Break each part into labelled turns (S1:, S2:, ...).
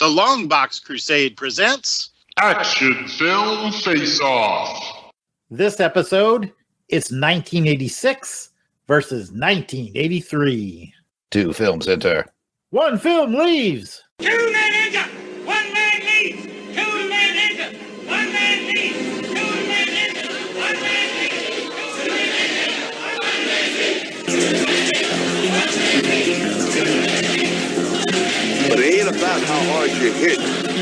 S1: The Longbox Crusade presents
S2: Action Film Face-Off.
S3: This episode, it's 1986 versus 1983.
S4: Two films enter.
S3: One film leaves.
S5: Two men enter, one man leaves. Two men enter, one man leaves. Two men enter, one man leaves. Two men enter, one man leaves.
S6: But it ain't about how hard you hit.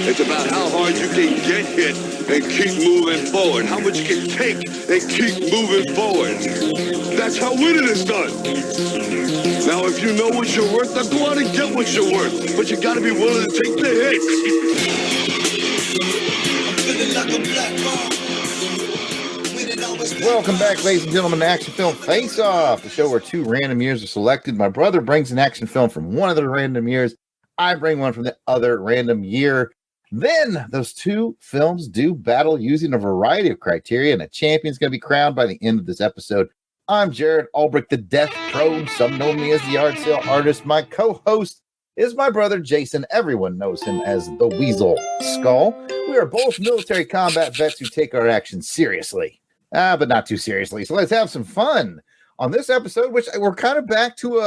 S6: It's about how hard you can get hit and keep moving forward. How much you can take and keep moving forward. That's how winning is done. Now, if you know what you're worth, then go out and get what you're worth. But you got to be willing to take the hits.
S4: Welcome back, ladies and gentlemen, to Action Film Face-Off, the show where two random years are selected. My brother brings an action film from one of the random years. I bring one from the other random year. Then those two films do battle using a variety of criteria, and a champion's going to be crowned by the end of this episode. I'm Jared Albrecht, the Death Probe. Some know me as the Yard Sale Artist. My co-host is my brother Jason. Everyone knows him as the Weasel Skull. We are both military combat vets who take our action seriously, but not too seriously. So let's have some fun on this episode, which we're kind of back to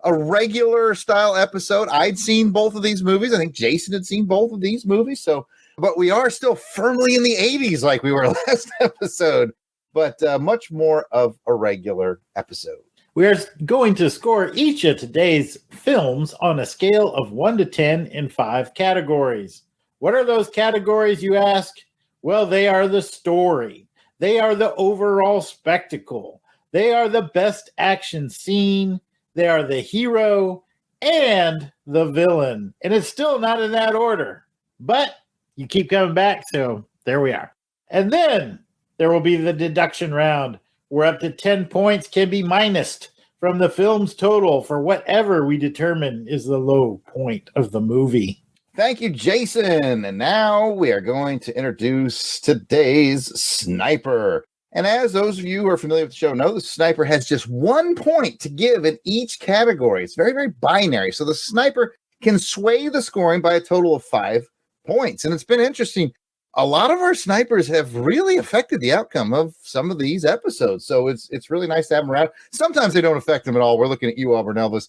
S4: a regular style episode. I'd seen both of these movies. I think Jason had seen both of these movies. But we are still firmly in the 80s like we were last episode, but much more of a regular episode.
S3: We are going to score each of today's films on a scale of 1 to 10 in 5 categories. What are those categories, you ask? Well, they are the story. They are the overall spectacle. They are the best action scene. They are the hero and the villain. And it's still not in that order. But you keep coming back, so there we are. And then there will be the deduction round, where up to 10 points can be minused from the film's total for whatever we determine is the low point of the movie.
S4: Thank you, Jason. And now we are going to introduce today's sniper. And as those of you who are familiar with the show know, the sniper has just 1 point to give in each category. It's very, very binary. So the sniper can sway the scoring by a total of 5 points. And it's been interesting. A lot of our snipers have really affected the outcome of some of these episodes. So it's really nice to have them around. Sometimes they don't affect them at all. We're looking at you, Auburn Elvis.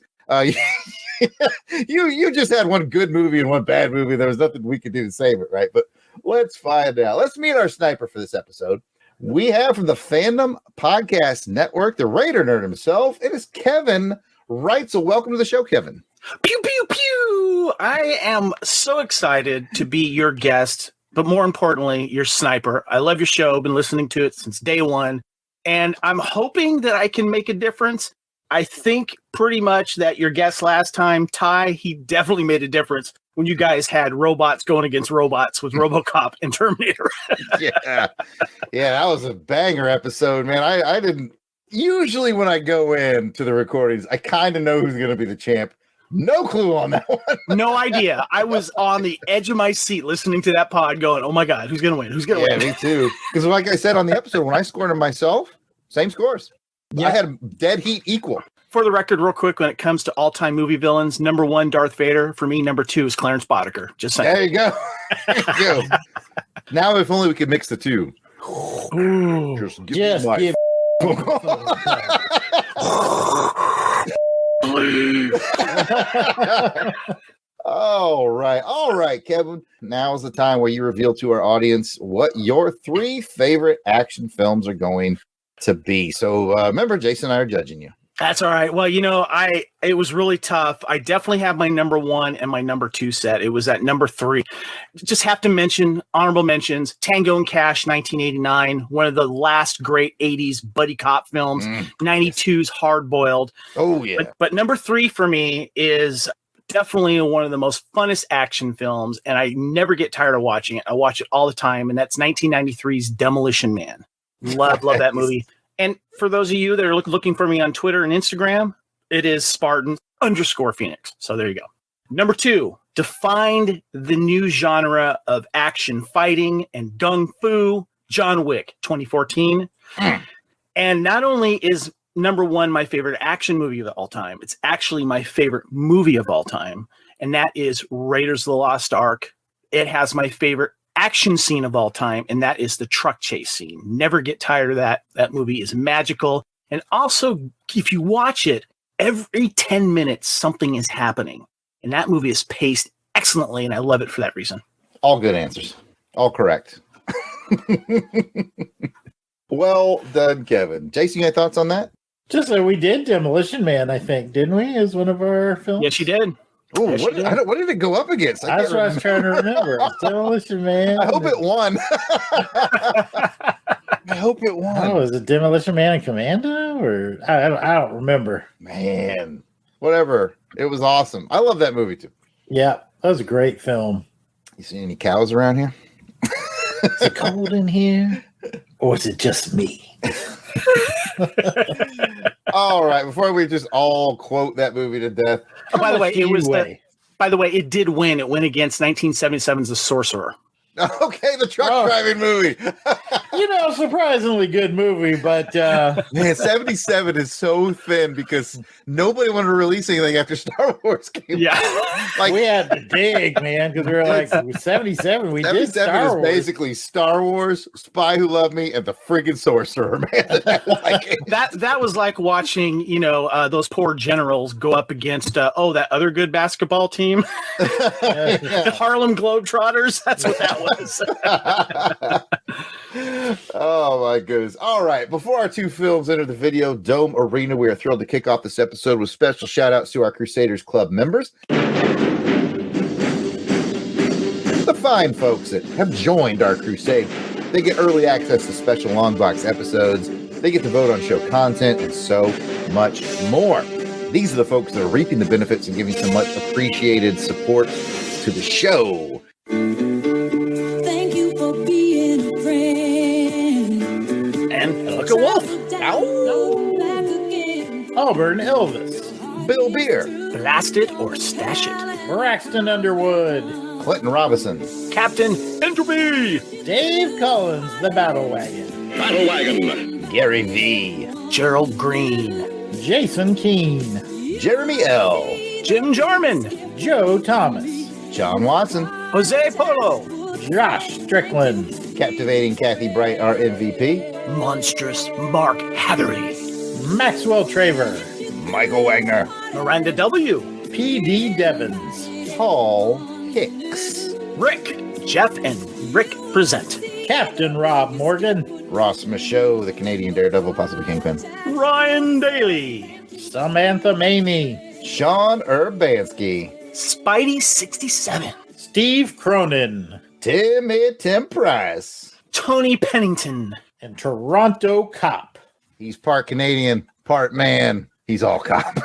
S4: You just had one good movie and one bad movie. There was nothing we could do to save it, right? But let's find out. Let's meet our sniper for this episode. We have from the Fandom Podcast Network, the Raider Nerd himself. It is Kevin Wright. So welcome to the show, Kevin.
S7: Pew, pew, pew. I am so excited to be your guest, but more importantly, your sniper. I love your show. Been listening to it since day one, and I'm hoping that I can make a difference. I think pretty much that your guest last time, Ty, he definitely made a difference when you guys had robots going against robots with Robocop and Terminator.
S4: Yeah, that was a banger episode, man. I didn't usually when I go into the recordings, I kind of know who's going to be the champ. No clue on that one.
S7: No idea. I was on the edge of my seat listening to that pod going, oh my God, who's going to win? Who's going to win?
S4: Yeah, me too. Because like I said on the episode, when I scored them myself, same scores. Yeah. I had dead heat equal.
S7: For the record, real quick, when it comes to all-time movie villains, number 1, Darth Vader. For me, number 2 is Clarence Boddicker. Just saying.
S4: There you go. There you go. Now, if only we could mix the two.
S3: Ooh, just give All right, Kevin. Now is the time where you reveal to our audience what your 3 favorite action films are going to be. So remember, Jason and I are judging you.
S7: That's all right. Well, it was really tough. I definitely have my number 1 and my number 2 set. It was at number 3. Just have to mention honorable mentions. Tango and Cash, 1989, one of the last great 80s buddy cop films. 92's Hard Boiled.
S4: Oh, yeah.
S7: But number 3 for me is definitely one of the most funnest action films, and I never get tired of watching it. I watch it all the time, and that's 1993's Demolition Man. Love that movie. And for those of you that are looking for me on Twitter and Instagram, it is Spartan_Phoenix. So there you go. Number 2, defined the new genre of action fighting and gung fu, John Wick, 2014. And not only is number 1 my favorite action movie of all time, it's actually my favorite movie of all time. and that is Raiders of the Lost Ark. It has my favorite action scene of all time, and that is the truck chase scene. Never get tired of that. That movie is magical. And also, if you watch it, every 10 minutes, something is happening. And that movie is paced excellently, and I love it for that reason.
S4: All good answers. All correct. Well done, Kevin. Jason, you have thoughts on that?
S3: Just like we did Demolition Man, I think, didn't we? As one of our films.
S7: Yes, you did.
S4: Ooh,
S7: Yes,
S4: what,
S7: you did.
S4: what did it go up against?
S3: That's what I was trying to remember. Demolition Man.
S4: I hope it won. I hope it won.
S3: Oh, was it Demolition Man and Commando? Or I don't remember.
S4: Man, whatever. It was awesome. I love that movie too.
S3: Yeah, that was a great film.
S4: You see any cows around here?
S3: Is it cold in here? Or is it just me?
S4: All right, before we just all quote that movie to death.
S7: Oh, by the way,
S3: How much do
S7: it
S3: you
S7: was
S3: weigh?
S7: by the way, it did win. It went against 1977's The Sorcerer.
S4: Okay, the truck driving movie.
S3: Surprisingly good movie, but
S4: Man, 77 is so thin because nobody wanted to release anything after Star Wars came
S7: Yeah.
S4: out. Like,
S3: we had to dig, man, because we were like 77. We did
S4: 77
S3: Star
S4: is
S3: Wars.
S4: basically Star Wars, Spy Who Loved Me, and the friggin' Sorcerer, man. Like,
S7: That was like watching, those poor generals go up against that other good basketball team, the Harlem Globetrotters. That's what that was.
S4: Oh my goodness. All right. Before our two films enter the video dome arena, we are thrilled to kick off this episode with special shout outs to our Crusaders Club members. The fine folks that have joined our crusade. They get early access to special Longbox episodes. They get to vote on show content and so much more. These are the folks that are reaping the benefits and giving so much appreciated support to the show.
S8: Thank you for being a friend.
S7: And look at Wolf.
S3: Auburn Elvis,
S4: Bill Beer,
S7: Blast it or stash it.
S3: Braxton Underwood,
S4: Clinton Robinson,
S7: Captain Entropy.
S3: Dave Collins, the Battle Wagon,
S6: Battle Wagon.
S4: Gary V,
S7: Gerald Green.
S3: Jason Keene,
S4: Jeremy L,
S7: Jim Jarman.
S3: Joe Thomas,
S4: John Watson,
S7: Jose Polo.
S3: Josh Strickland,
S4: Captivating Kathy Bright, our MVP,
S7: Monstrous Mark Hatherley.
S3: Maxwell Traver,
S4: Michael Wagner,
S7: Miranda W.
S3: P.D. Devons,
S4: Paul Hicks,
S7: Rick. Jeff and Rick present.
S3: Captain Rob Morgan,
S4: Ross Michaud, the Canadian Daredevil, possibly Kingpin,
S7: Ryan Daly.
S3: Samantha Maney,
S4: Sean Urbanski,
S7: Spidey 67.
S3: Steve Cronin,
S4: Tim Price.
S7: Tony Pennington.
S3: and Toronto Cop.
S4: He's part Canadian, part man. He's all cop.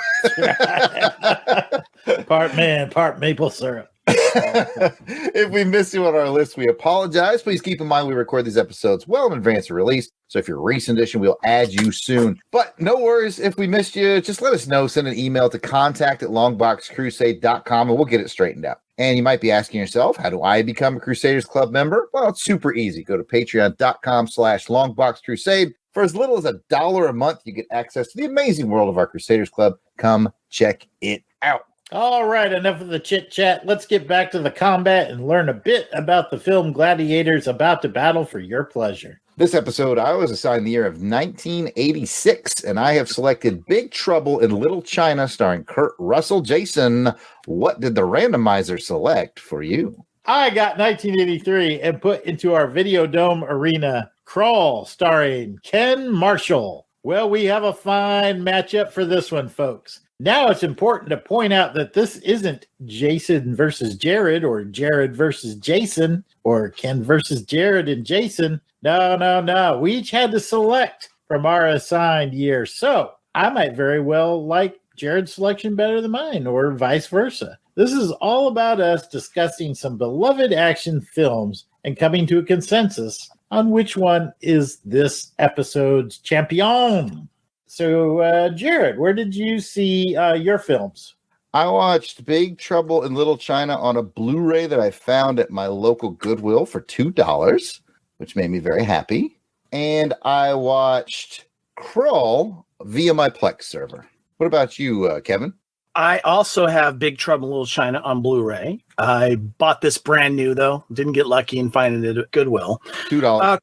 S3: Part man, part maple syrup.
S4: If we miss you on our list, we apologize. Please keep in mind we record these episodes well in advance of release. So if you're a recent edition, we'll add you soon. But no worries if we missed you. Just let us know. Send an email to contact@longboxcrusade.com and we'll get it straightened out. And you might be asking yourself, how do I become a Crusaders Club member? Well, it's super easy. Go to patreon.com/longboxcrusade. For as little as $1 a month, you get access to the amazing world of our Crusaders Club. Come check it out.
S3: All right, enough of the chit chat. Let's get back to the combat and learn a bit about the film gladiators about to battle for your pleasure.
S4: This episode, I was assigned the year of 1986, and I have selected Big Trouble in Little China, starring Kurt Russell. Jason, what did the randomizer select for you?
S3: I got 1983 and put into our Videodome arena Krull, starring Ken Marshall. Well, we have a fine matchup for this one, folks. Now it's important to point out that this isn't Jason versus Jared or Jared versus Jason or Ken versus Jared and Jason. No. We each had to select from our assigned year. So I might very well like Jared's selection better than mine or vice versa. This is all about us discussing some beloved action films and coming to a consensus on which one is this episode's champion. So, Jared, where did you see your films?
S4: I watched Big Trouble in Little China on a Blu-ray that I found at my local Goodwill for $2, which made me very happy. And I watched Krull via my Plex server. What about you, Kevin?
S7: I also have Big Trouble in Little China on Blu-ray. I bought this brand new, though. Didn't get lucky and find it at Goodwill.
S4: $2.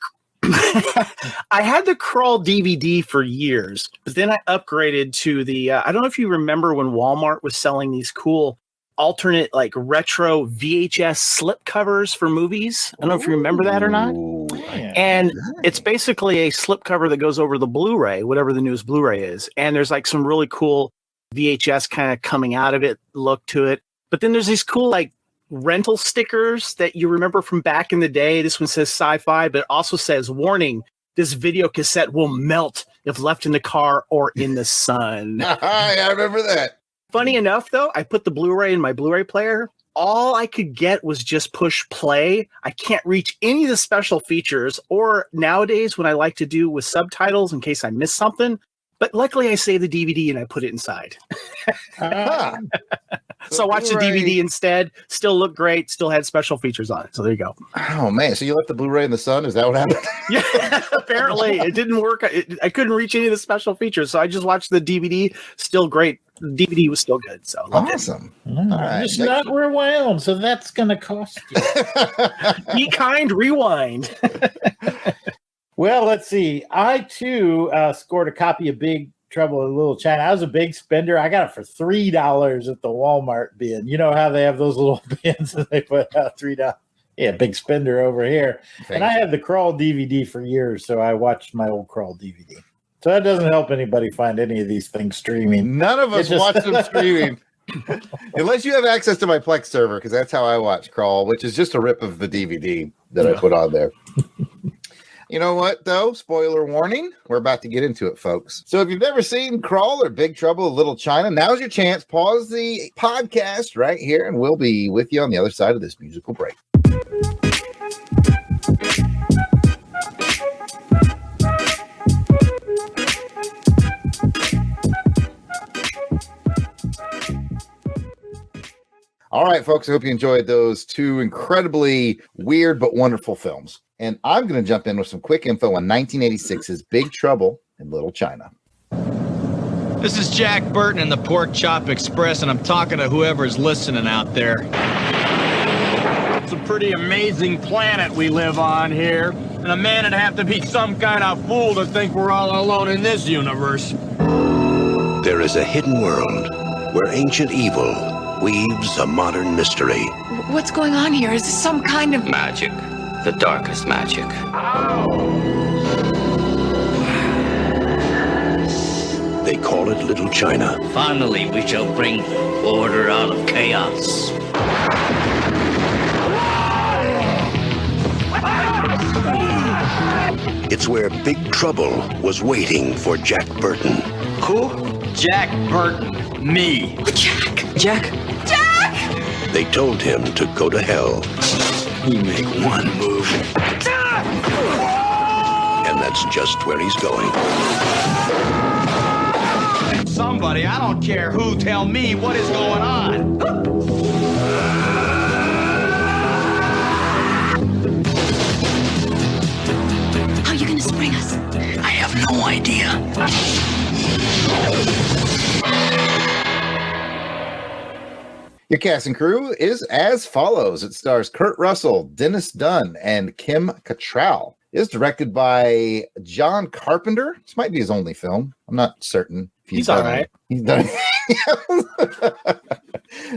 S7: I had the Krull DVD for years, but then I upgraded to the, I don't know if you remember when Walmart was selling these cool alternate, like retro VHS slip covers for movies. I don't know if you remember that or not. And it's basically a slip cover that goes over the Blu-ray, whatever the newest Blu-ray is. And there's like some really cool VHS kind of coming out of it look to it. But then there's these cool like rental stickers that you remember from back in the day. This one says sci-fi, but it also says, warning, this video cassette will melt if left in the car or in the sun.
S4: I remember that.
S7: Funny enough, though, I put the Blu-ray in my Blu-ray player. All I could get was just push play. I can't reach any of the special features, or nowadays when I like to do with subtitles in case I miss something. But luckily I saved the DVD and I put it inside. So I watched the DVD instead. Still looked great. Still had special features on it. So there you go.
S4: Oh, man. So you left the Blu-ray in the sun? Is that what happened?
S7: Yeah, apparently it didn't work. I couldn't reach any of the special features. So I just watched the DVD. Still great. The DVD was still good. So
S4: awesome. All right.
S3: Just not rewound. So that's going to cost you.
S7: Be kind, rewind.
S3: Well, let's see. I, too, scored a copy of Big Trouble in Little China. I was a big spender. I got it for $3 at the Walmart bin. You know how they have those little bins that they put out $3? Yeah, big spender over here. And I had the Krull DVD for years, so I watched my old Krull DVD. So that doesn't help anybody find any of these things streaming.
S4: None of us watch them streaming. Unless you have access to my Plex server, because that's how I watch Krull, which is just a rip of the DVD that I put on there. You know what, though? Spoiler warning. We're about to get into it, folks. So if you've never seen Krull or Big Trouble in Little China, now's your chance. Pause the podcast right here, and we'll be with you on the other side of this musical break. All right, folks, I hope you enjoyed those two incredibly weird but wonderful films. And I'm going to jump in with some quick info on 1986's Big Trouble in Little China.
S9: This is Jack Burton in the Pork Chop Express, and I'm talking to whoever's listening out there. It's a pretty amazing planet we live on here, and a man would have to be some kind of fool to think we're all alone in this universe.
S10: There is a hidden world where ancient evil weaves a modern mystery.
S11: What's going on here? Is this some kind of
S12: magic? The darkest magic.
S10: They call it Little China.
S12: Finally, we shall bring order out of chaos.
S10: It's where Big Trouble was waiting for Jack Burton.
S9: Who? Jack Burton. Me.
S11: Jack?
S9: Jack?
S11: Jack!
S10: They told him to go to hell.
S9: You make one move.
S10: And that's just where he's going.
S9: Somebody, I don't care who, tell me what is going on.
S11: How are you going to spring us?
S12: I have no idea.
S4: Your cast and crew is as follows. It stars Kurt Russell, Dennis Dunn, and Kim Cattrall. It is directed by John Carpenter. This might be his only film. I'm not certain. If
S7: He's all right.
S4: He's done.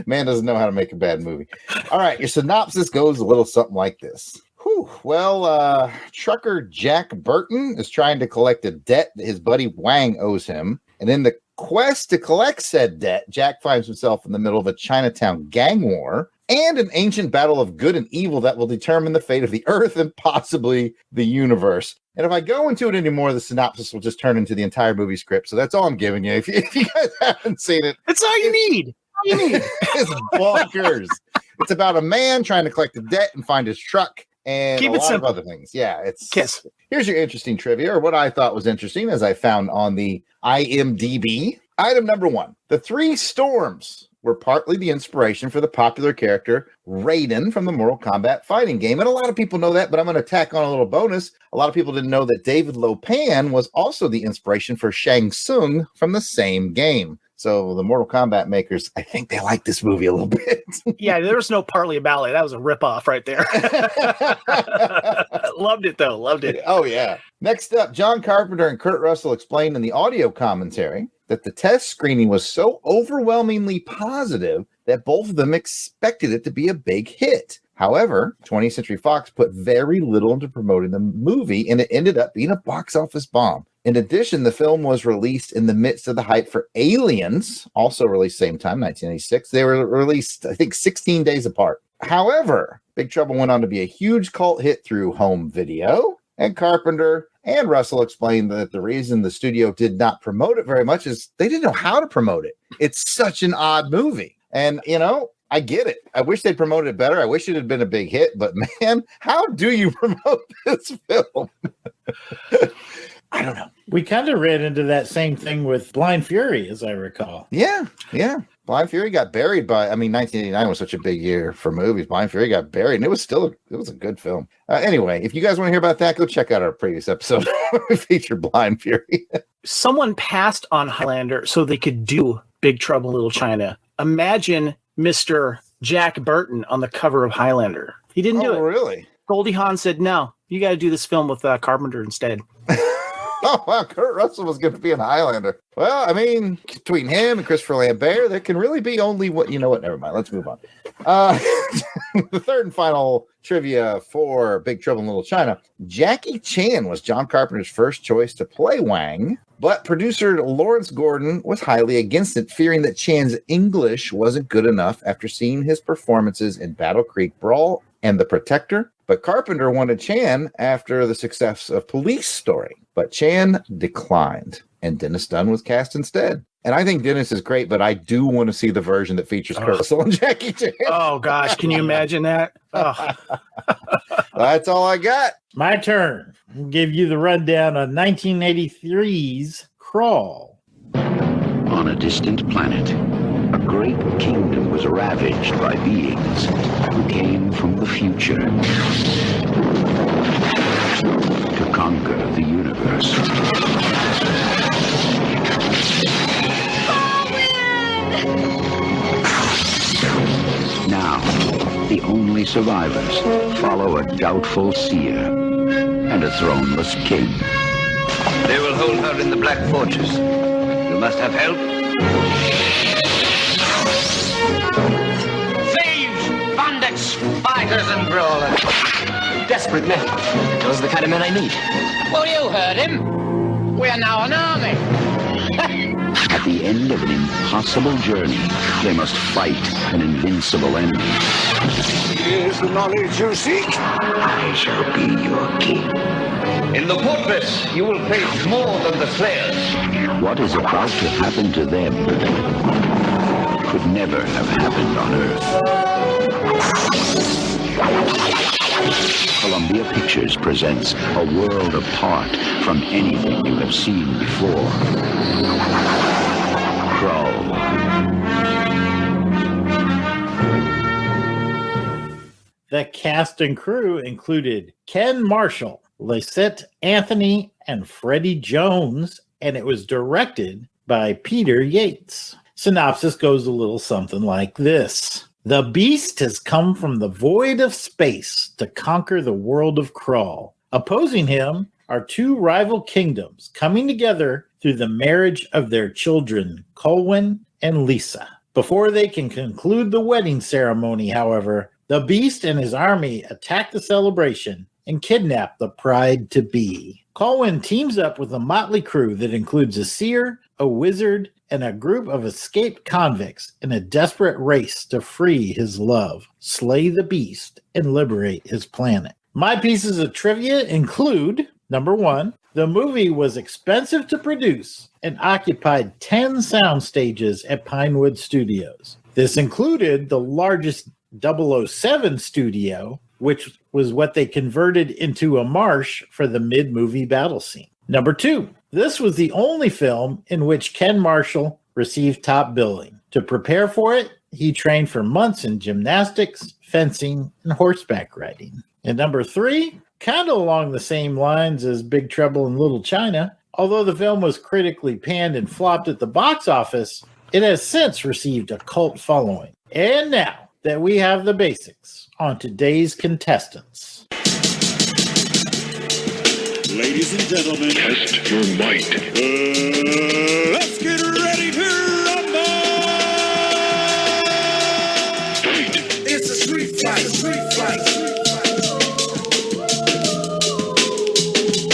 S4: Man doesn't know how to make a bad movie. All right, your synopsis goes a little something like this. Well, trucker Jack Burton is trying to collect a debt that his buddy Wang owes him. And in the quest to collect said debt, Jack finds himself in the middle of a Chinatown gang war and an ancient battle of good and evil that will determine the fate of the Earth and possibly the universe. And if I go into it anymore, the synopsis will just turn into the entire movie script. So that's all I'm giving you. If you guys haven't seen it,
S7: that's all you need.
S4: It's bonkers. It's about a man trying to collect a debt and find his truck. And
S7: keep
S4: a
S7: it
S4: lot
S7: simple.
S4: of other things. Yeah, it's
S7: Kiss.
S4: Here's your interesting trivia, or what I thought was interesting, as I found on the IMDb. Item number 1: the 3 storms were partly the inspiration for the popular character Raiden from the Mortal Kombat fighting game, and a lot of people know that. But I'm going to tack on a little bonus. A lot of people didn't know that David Lopan was also the inspiration for Shang Tsung from the same game. So the Mortal Kombat makers, I think they like this movie a little bit.
S7: Yeah, there was no partly ballet. That was a ripoff right there. Loved it, though. Loved it.
S4: Oh, yeah. Next up, John Carpenter and Kurt Russell explained in the audio commentary that the test screening was so overwhelmingly positive that both of them expected it to be a big hit. However, 20th Century Fox put very little into promoting the movie, and it ended up being a box office bomb. In addition, the film was released in the midst of the hype for Aliens, also released same time, 1986. They were released, I think, 16 days apart. However, Big Trouble went on to be a huge cult hit through home video, and Carpenter and Russell explained that the reason the studio did not promote it very much is they didn't know how to promote it. It's such an odd movie. And, you know, I get it. I wish they'd promoted it better. I wish it had been a big hit, but man, how do you promote this film? I don't know.
S3: We kind of ran into that same thing with Blind Fury, as I recall.
S4: Yeah. Blind Fury got buried 1989 was such a big year for movies. Blind Fury got buried, and it was a good film. Anyway, if you guys want to hear about that, go check out our previous episode where we featured Blind Fury.
S7: Someone passed on Highlander so they could do Big Trouble in Little China. Imagine Mr. Jack Burton on the cover of Highlander. He didn't do it.
S4: Oh, really?
S7: Goldie Hawn said, no, you got to do this film with Carpenter instead.
S4: Oh, wow. Kurt Russell was going to be in Highlander. Well, I mean, between him and Christopher Lambert, there can really be only what, you know what? Never mind. Let's move on. The third and final trivia for Big Trouble in Little China. Jackie Chan was John Carpenter's first choice to play Wang, but producer Lawrence Gordon was highly against it, fearing that Chan's English wasn't good enough after seeing his performances in Battle Creek Brawl and The Protector. But Carpenter wanted Chan after the success of Police Story. But Chan declined, and Dennis Dunn was cast instead. And I think Dennis is great, but I do want to see the version that features Kurt Russell and Jackie Chan.
S7: Oh, gosh. Can you imagine that? Oh.
S4: That's all I got.
S3: My turn. I'll give you the rundown on 1983's Krull.
S10: On a distant planet, a great kingdom was ravaged by beings who came from the future to conquer the universe. Now, the only survivors follow a doubtful seer and a throneless king.
S12: They will hold her in the Black Fortress. You must have help.
S13: Thieves, bandits, fighters and brawlers. Desperate men. Those are the kind of men I need. Well, you heard him. We are now an army.
S10: At the end of an impossible journey, they must fight an invincible enemy.
S6: Here's the knowledge you seek.
S10: I shall be your king.
S12: In the fortress, you will face more than the slayers.
S10: What is about to happen to them could never have happened on Earth. Columbia Pictures presents a world apart from anything you have seen before. Krull.
S3: The cast and crew included Ken Marshall, Lysette Anthony, and Freddie Jones, and it was directed by Peter Yates. Synopsis goes a little something like this. The beast has come from the void of space to conquer the world of Krull. Opposing him are two rival kingdoms coming together through the marriage of their children, Colwyn and Lisa. Before they can conclude the wedding ceremony, however, the beast and his army attack the celebration and kidnap the bride-to-be. Colwyn teams up with a motley crew that includes a seer, a wizard, and a group of escaped convicts in a desperate race to free his love, slay the beast, and liberate his planet. My pieces of trivia include, number one, the movie was expensive to produce and occupied 10 sound stages at Pinewood Studios. This included the largest 007 studio, which was what they converted into a marsh for the mid-movie battle scene. Number two, this was the only film in which Ken Marshall received top billing. To prepare for it, he trained for months in gymnastics, fencing, and horseback riding. And number three, kind of along the same lines as Big Trouble in Little China, although the film was critically panned and flopped at the box office, It has since received a cult following. And now that we have the basics on today's contestants.
S5: Ladies and gentlemen,
S2: Test your might.
S5: let's get ready to rumble!
S2: Fight.
S5: It's a street fight,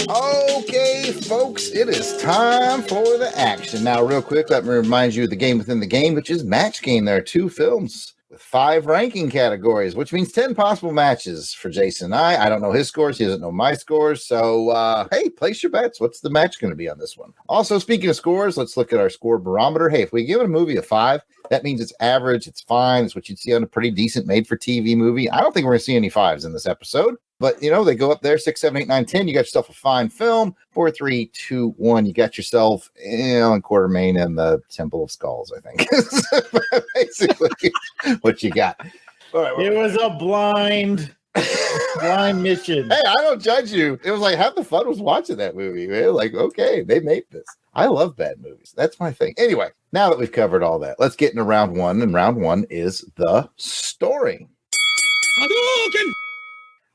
S4: Okay, folks, it is time for the action. Now, real quick, let me remind you of the game within the game, which is Match Game. There are 2 films with 5 ranking categories, which means 10 possible matches for Jason and I. I don't know his scores. He doesn't know my scores. So, hey, place your bets. What's the match going to be on this one? Also, speaking of scores, let's look at our score barometer. Hey, if we give a movie a 5, that means it's average, it's fine. It's what you'd see on a pretty decent made-for-TV movie. I don't think we're going to see any 5s in this episode. But, you know, they go up there, 6, 7, 8, 9, 10. You got yourself a fine film. 4, 3, 2, 1. You got yourself in Quartermain and the Temple of Skulls, I think. Basically what you got. All right,
S3: It was a blind mission.
S4: Hey, I don't judge you. It was like half the fun was watching that movie, man. Like, okay, they made this. I love bad movies. That's my thing. Anyway, now that we've covered all that, let's get into round 1. And round 1 is the story.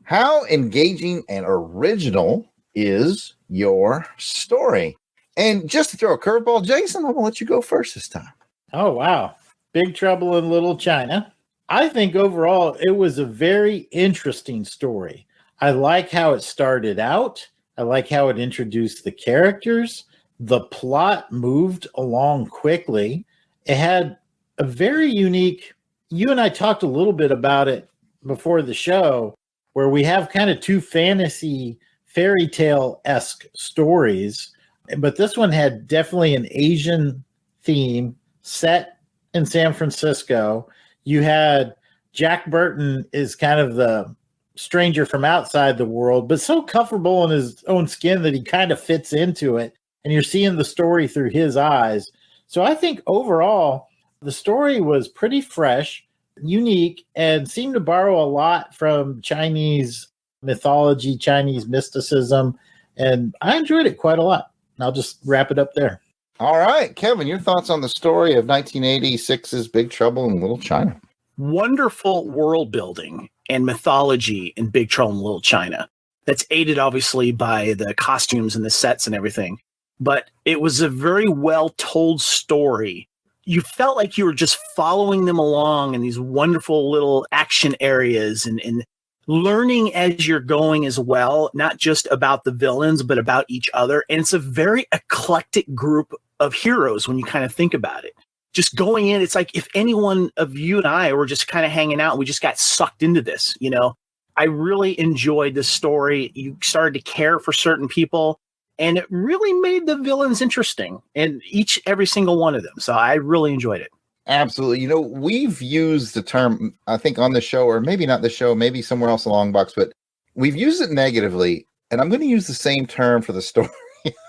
S4: How engaging and original is your story? And just to throw a curveball, Jason, I'm going to let you go first this time.
S3: Oh, wow. Big Trouble in Little China. I think overall it was a very interesting story. I like how it started out. I like how it introduced the characters. The plot moved along quickly. It had a very unique, you and I talked a little bit about it before the show, where we have kind of 2 fantasy fairy tale-esque stories. But this one had definitely an Asian theme set in San Francisco. You had Jack Burton is kind of the stranger from outside the world, but so comfortable in his own skin that he kind of fits into it. And you're seeing the story through his eyes. So I think overall, the story was pretty fresh, unique, and seemed to borrow a lot from Chinese mythology, Chinese mysticism. And I enjoyed it quite a lot. And I'll just wrap it up there.
S4: All right, Kevin, your thoughts on the story of 1986's Big Trouble in Little China?
S7: Wonderful world building and mythology in Big Trouble in Little China. That's aided, obviously, by the costumes and the sets and everything. But it was a very well told story. You felt like you were just following them along in these wonderful little action areas and learning as you're going as well, not just about the villains, but about each other. And it's a very eclectic group of heroes when you kind of think about it. Just going in, it's like if any one of you and I were just kind of hanging out, we just got sucked into this, you know. I really enjoyed the story. You started to care for certain people, and it really made the villains interesting, and every single one of them. So I really enjoyed it.
S4: Absolutely. You know, we've used the term, I think, on the show, or maybe not the show, maybe somewhere else along Longbox, but we've used it negatively. And I'm going to use the same term for the story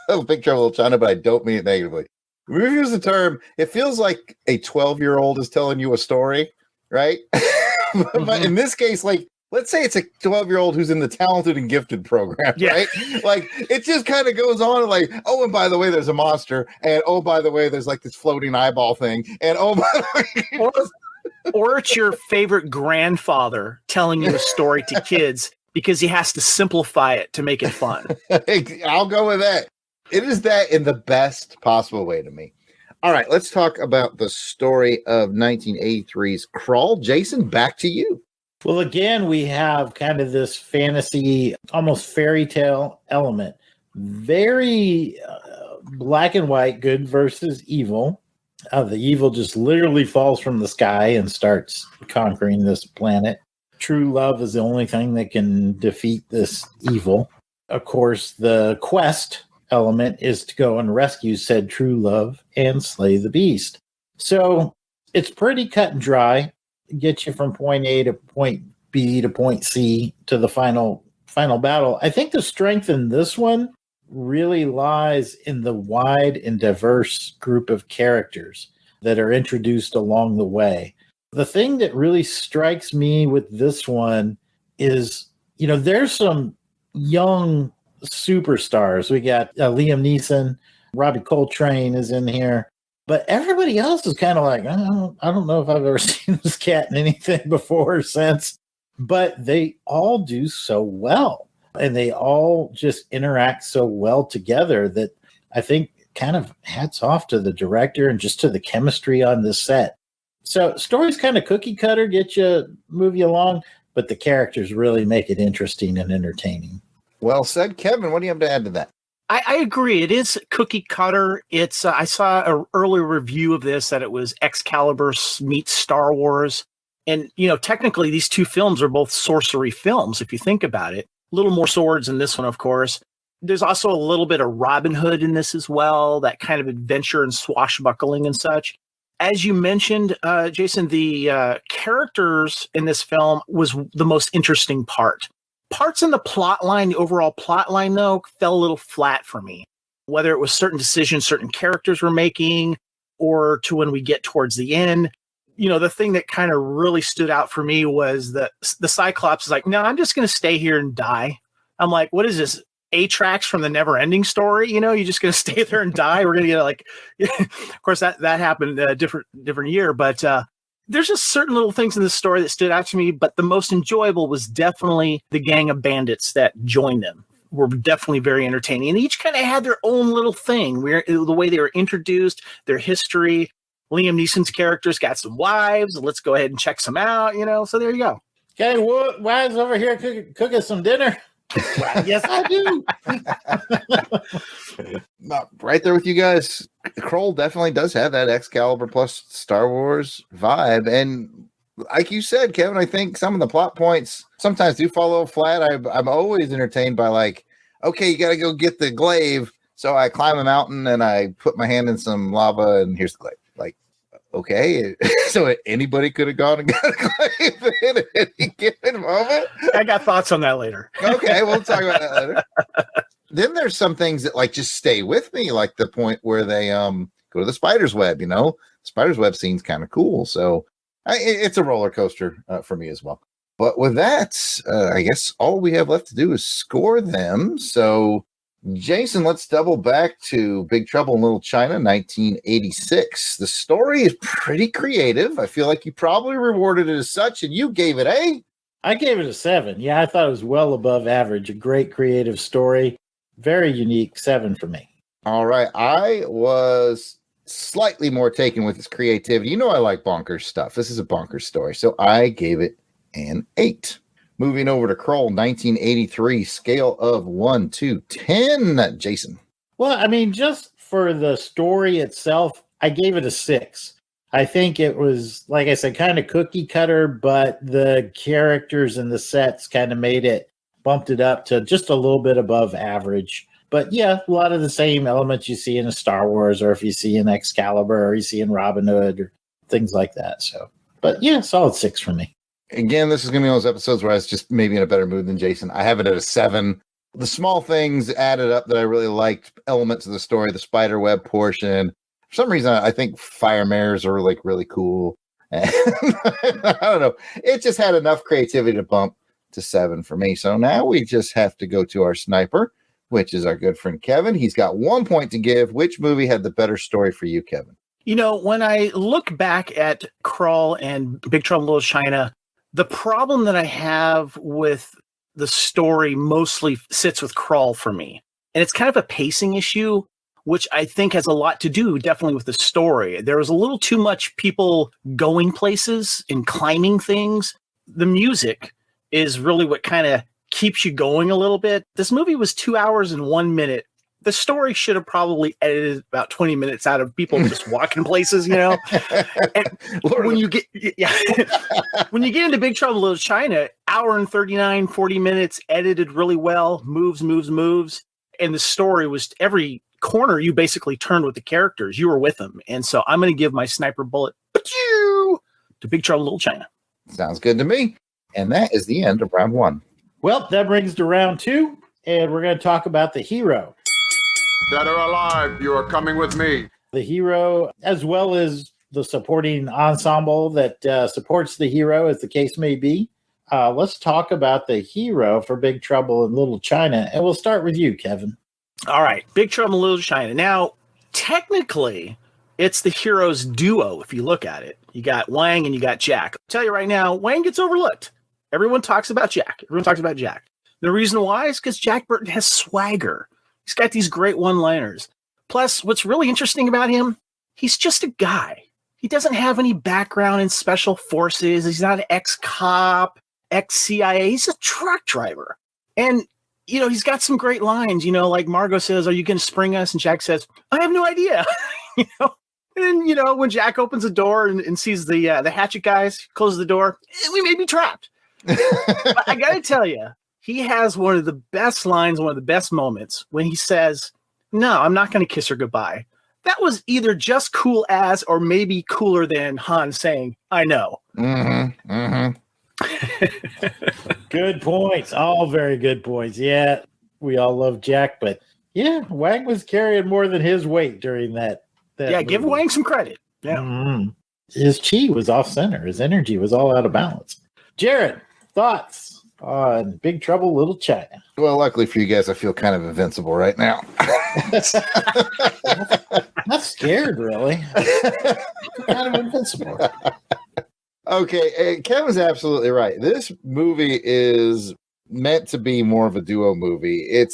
S4: of Big Trouble in Little China, but I don't mean it negatively. We've used the term, it feels like a 12-year-old is telling you a story, right? But in this case, like, let's say it's a 12-year-old who's in the talented and gifted program, right? Like, it just kind of goes on like, oh, and by the way, there's a monster. And oh, by the way, there's like this floating eyeball thing. And oh, by the way.
S7: Or it's your favorite grandfather telling you a story to kids because he has to simplify it to make it fun.
S4: I'll go with that. It is that in the best possible way to me. All right, let's talk about the story of 1983's Krull. Jason, back to you.
S3: Well, again, we have kind of this fantasy, almost fairy tale element. Very black and white, good versus evil. The evil just literally falls from the sky and starts conquering this planet. True love is the only thing that can defeat this evil. Of course, the quest element is to go and rescue said true love and slay the beast. So it's pretty cut and dry. Get you from point A to point B to point C to the final battle. I think the strength in this one really lies in the wide and diverse group of characters that are introduced along the way. The thing that really strikes me with this one is, you know, there's some young superstars. We got Liam Neeson, Robbie Coltrane is in here. But everybody else is kind of like, I don't know if I've ever seen this cat in anything before or since. But they all do so well. And they all just interact so well together that I think kind of hats off to the director and just to the chemistry on this set. So story's kind of cookie cutter, move you along, but the characters really make it interesting and entertaining.
S4: Well said, Kevin. What do you have to add to that?
S7: I agree. It is cookie cutter. It's I saw an early review of this that it was Excalibur meets Star Wars. And, technically these two films are both sorcery films, if you think about it. A little more swords in this one, of course. There's also a little bit of Robin Hood in this as well, that kind of adventure and swashbuckling and such. As you mentioned, Jason, the characters in this film was the most interesting part. Parts in the plot line, the overall plot line, though, fell a little flat for me. Whether it was certain decisions certain characters were making, or to when we get towards the end. The thing that kind of really stood out for me was that the Cyclops is like, no, I'm just going to stay here and die. I'm like, what is this? A-Tracks from the never ending story? You're just going to stay there and die. We're going to get of course that happened a different year, but there's just certain little things in the story that stood out to me. But the most enjoyable was definitely the gang of bandits that joined them. Were definitely very entertaining. And each kind of had their own little thing. The way they were introduced, their history. Liam Neeson's character's got some wives. Let's go ahead and check some out, So there you go.
S3: Okay, wives over here cooking some dinner. Yes, I do.
S4: Right there with you guys. Krull definitely does have that Excalibur plus Star Wars vibe. And like you said, Kevin, I think some of the plot points sometimes do fall a little flat. I'm always entertained by okay, you got to go get the glaive. So I climb a mountain and I put my hand in some lava and here's the glaive. Okay, so anybody could have gone and got a glaive at any given moment.
S7: I got thoughts on that later.
S4: Okay, we'll talk about that later. Then there's some things that just stay with me, like the point where they go to the spider's web. Spider's web scene's kind of cool. So it's a roller coaster for me as well. But with that, I guess all we have left to do is score them. So Jason, let's double back to Big Trouble in Little China, 1986. The story is pretty creative. I feel like you probably rewarded it as such, and you gave it
S3: I gave it a 7. Yeah, I thought it was well above average. A great creative story. Very unique. 7 for me.
S4: All right. I was slightly more taken with its creativity. I like bonkers stuff. This is a bonkers story. So I gave it an 8. Moving over to Krull, 1983, scale of 1 to 10. Jason.
S3: Well, just for the story itself, I gave it a 6. I think it was, like I said, kind of cookie cutter, but the characters and the sets kind of bumped it up to just a little bit above average. But yeah, a lot of the same elements you see in a Star Wars, or if you see in Excalibur, or you see in Robin Hood, or things like that. So, but yeah, solid 6 for me.
S4: Again, this is going to be one of those episodes where I was just maybe in a better mood than Jason. I have it at a 7. The small things added up that I really liked, elements of the story, the spider web portion. For some reason, I think fire mares are really cool. And I don't know. It just had enough creativity to bump to 7 for me. So now we just have to go to our sniper, which is our good friend Kevin. He's got 1 point to give. Which movie had the better story for you, Kevin?
S7: When I look back at Krull and Big Trouble in Little China, the problem that I have with the story mostly sits with Krull for me. And it's kind of a pacing issue, which I think has a lot to do definitely with the story. There was a little too much people going places and climbing things. The music is really what kind of keeps you going a little bit. This movie was 2 hours and 1 minute. The story should have probably edited about 20 minutes out of people just walking places, And when you get when you get into Big Trouble in Little China, hour and 39, 40 minutes, edited really well, moves. And the story was every corner you basically turned with the characters. You were with them. And so I'm going to give my sniper bullet to Big Trouble in Little China.
S4: Sounds good to me. And that is the end of round 1.
S3: Well, that brings us to round 2. And we're going to talk about the hero.
S14: Dead or alive, you are coming with me.
S3: The hero, as well as the supporting ensemble that supports the hero, as the case may be. Let's talk about the hero for Big Trouble in Little China. And we'll start with you, Kevin.
S7: All right. Big Trouble in Little China. Now, technically, It's the heroes duo, if you look at it. You got Wang and you got Jack. I'll tell you right now, Wang gets overlooked. Everyone talks about Jack. The reason why is because Jack Burton has swagger. He's got these great one-liners. Plus, what's really interesting about him, he's just a guy. He doesn't have any background in special forces. He's not an ex-cop, ex-CIA. He's a truck driver. And, he's got some great lines, like Margot says, "Are you going to spring us?" And Jack says, "I have no idea." And then, when Jack opens the door and sees the hatchet guys, closes the door, we may be trapped. But I got to tell you, he has one of the best lines, one of the best moments when he says, "No, I'm not going to kiss her goodbye." That was either just cool as or maybe cooler than Han saying, "I know."
S4: Mm-hmm. Mm-hmm.
S3: Good points. All very good points. Yeah, we all love Jack, but yeah, Wang was carrying more than his weight during that
S7: yeah, give
S3: movie.
S7: Wang some credit. Yeah.
S3: Mm-hmm. His chi was off center. His energy was all out of balance. Jared, thoughts on Big Trouble Little China?
S4: Well, luckily for you guys, I feel kind of invincible right now.
S3: Not scared, really. Kind of invincible.
S4: Okay, Kevin's absolutely right. This movie is meant to be more of a duo movie.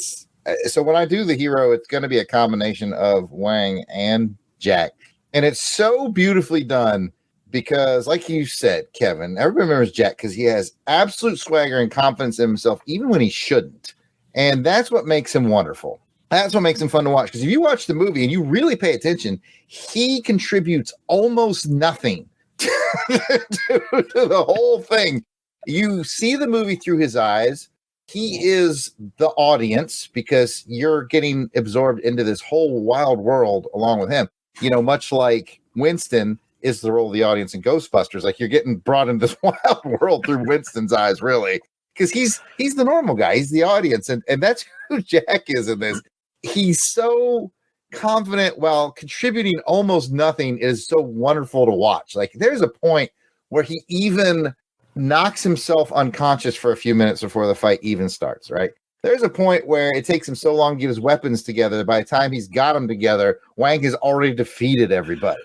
S4: So when I do the hero, it's going to be a combination of Wang and Jack. And it's so beautifully done because, like you said, Kevin, everybody remembers Jack because he has absolute swagger and confidence in himself, even when he shouldn't. And that's what makes him wonderful. That's what makes him fun to watch. Because if you watch the movie and you really pay attention, he contributes almost nothing to the whole thing. You see the movie through his eyes. He is the audience because you're getting absorbed into this whole wild world along with him. Much like Winston is the role of the audience in Ghostbusters. Like you're getting brought into this wild world through Winston's eyes, really. Because he's the normal guy. He's the audience. And that's who Jack is in this. He's so confident while contributing almost nothing. Is so wonderful to watch. Like there's a point where he even knocks himself unconscious for a few minutes before the fight even starts, right? There's a point where it takes him so long to get his weapons together that by the time he's got them together, Wang has already defeated everybody.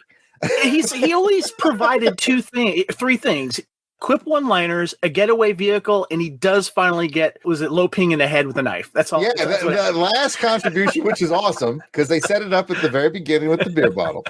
S7: He only provided three things. Quip one-liners, a getaway vehicle, and he does finally get, was it Lo Ping in the head with a knife? That's all.
S4: Yeah, the last contribution, which is awesome, because they set it up at the very beginning with the beer bottle.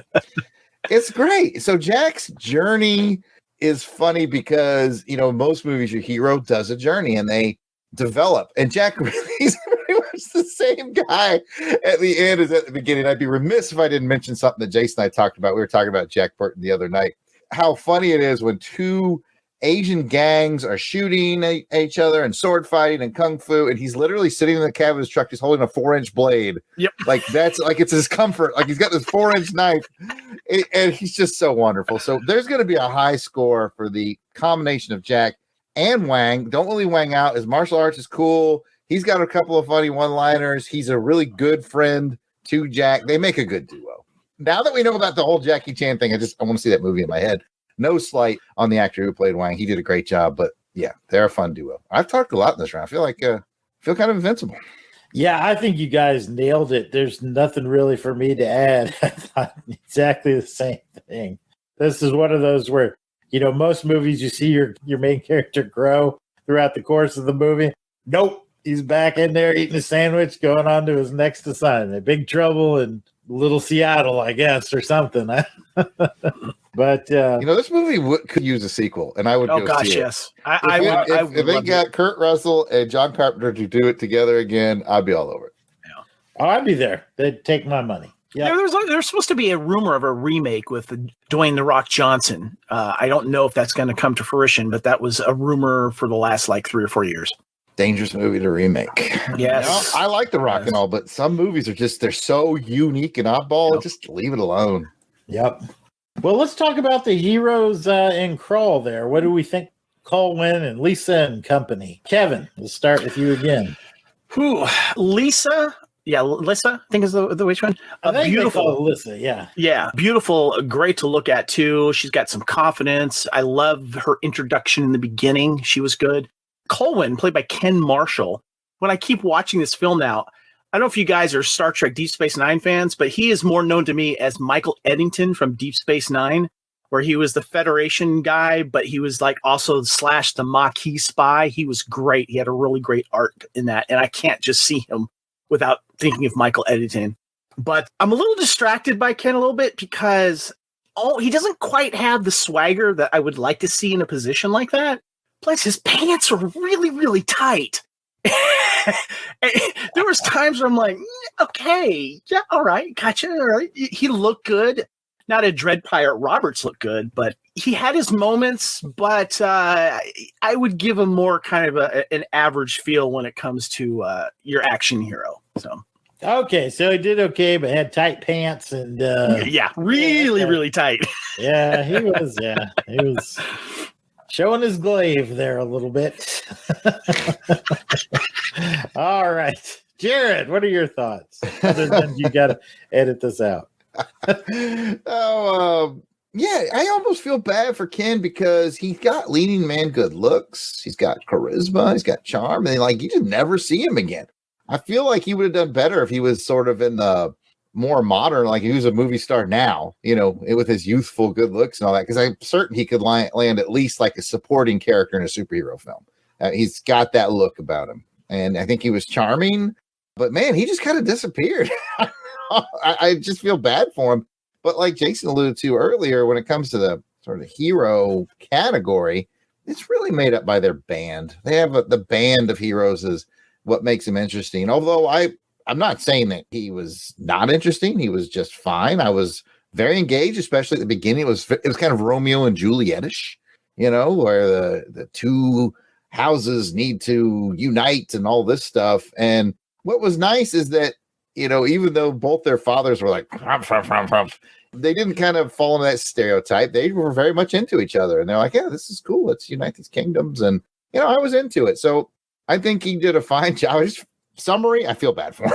S4: It's great. So Jack's journey is funny because, most movies, your hero does a journey and they develop. And Jack really is pretty much the same guy at the end as at the beginning. I'd be remiss if I didn't mention something that Jason and I talked about. We were talking about Jack Burton the other night. How funny it is when two Asian gangs are shooting each other and sword fighting and kung fu, and he's literally sitting in the cab of his truck, just holding a 4-inch blade.
S7: Yep,
S4: like that's like it's his comfort. Like he's got this 4-inch knife, and he's just so wonderful. So there's going to be a high score for the combination of Jack and Wang. Don't really Wang out. His martial arts is cool. He's got a couple of funny one-liners. He's a really good friend to Jack. They make a good duo. Now that we know about the whole Jackie Chan thing, I want to see that movie in my head. No slight on the actor who played Wang. He did a great job, but yeah, they're a fun duo. I've talked a lot in this round. I feel like feel kind of invincible.
S3: Yeah, I think you guys nailed it. There's nothing really for me to add. I thought exactly the same thing. This is one of those where, most movies you see your main character grow throughout the course of the movie. Nope. He's back in there eating a sandwich, going on to his next assignment. Big Trouble in Little Seattle, I guess, or something. But
S4: this movie could use a sequel, and I would.
S7: Oh gosh,
S4: see
S7: yes.
S4: If they got Kurt Russell and John Carpenter to do it together again, I'd be all over it.
S7: Yeah.
S3: Oh, I'd be there. They'd take my money. Yeah,
S7: there's supposed to be a rumor of a remake with Dwayne "The Rock" Johnson. I don't know if that's going to come to fruition, but that was a rumor for the last 3 or 4 years.
S4: Dangerous movie to remake.
S7: Yes.
S4: I like The Rock and all, but some movies are they're so unique and oddball. Yep. Just leave it alone.
S3: Yep. Well, let's talk about the heroes in Krull there. What do we think? Colwyn and Lisa and company. Kevin, we'll start with you again.
S7: Lisa. Yeah, Lisa, I think is the which one. Beautiful.
S3: Lisa, yeah.
S7: Yeah, beautiful. Great to look at, too. She's got some confidence. I love her introduction in the beginning. She was good. Colwyn, played by Ken Marshall. When I keep watching this film now, I don't know if you guys are Star Trek Deep Space Nine fans, but he is more known to me as Michael Eddington from Deep Space Nine, where he was the Federation guy, but he was like also / the Maquis spy. He was great. He had a really great arc in that. And I can't just see him without thinking of Michael Eddington. But I'm a little distracted by Ken a little bit because he doesn't quite have the swagger that I would like to see in a position like that. Plus, his pants are really, really tight. There was times where I'm like, okay, yeah, all right, gotcha. All right. He looked good. Not a Dread Pirate Roberts looked good, but he had his moments. But I would give him more kind of an average feel when it comes to your action hero. So
S3: okay, so he did okay, but had tight pants and
S7: really tight.
S3: Yeah, he was showing his glaive there a little bit. All right, Jared, what are your thoughts? Other than you got to edit this out.
S4: Yeah, I almost feel bad for Ken because he's got leading man good looks, he's got charisma, he's got charm, and like you just never see him again. I feel like he would have done better if he was sort of in the more modern, like he was a movie star now, with his youthful good looks and all that, because I'm certain he could land at least like a supporting character in a superhero film. He's got that look about him, and I think he was charming, but man, he just kind of disappeared. I just feel bad for him. But like Jason alluded to earlier, when it comes to the sort of hero category, it's really made up by their band. They have the band of heroes is what makes him interesting. Although I'm not saying that he was not interesting. He was just fine. I was very engaged, especially at the beginning. It was kind of Romeo and Juliet-ish, where the two houses need to unite and all this stuff. And what was nice is that, even though both their fathers were like, they didn't kind of fall into that stereotype. They were very much into each other. And they're like, yeah, this is cool. Let's unite these kingdoms. And, I was into it. So I think he did a fine job. Summary, I feel bad for him.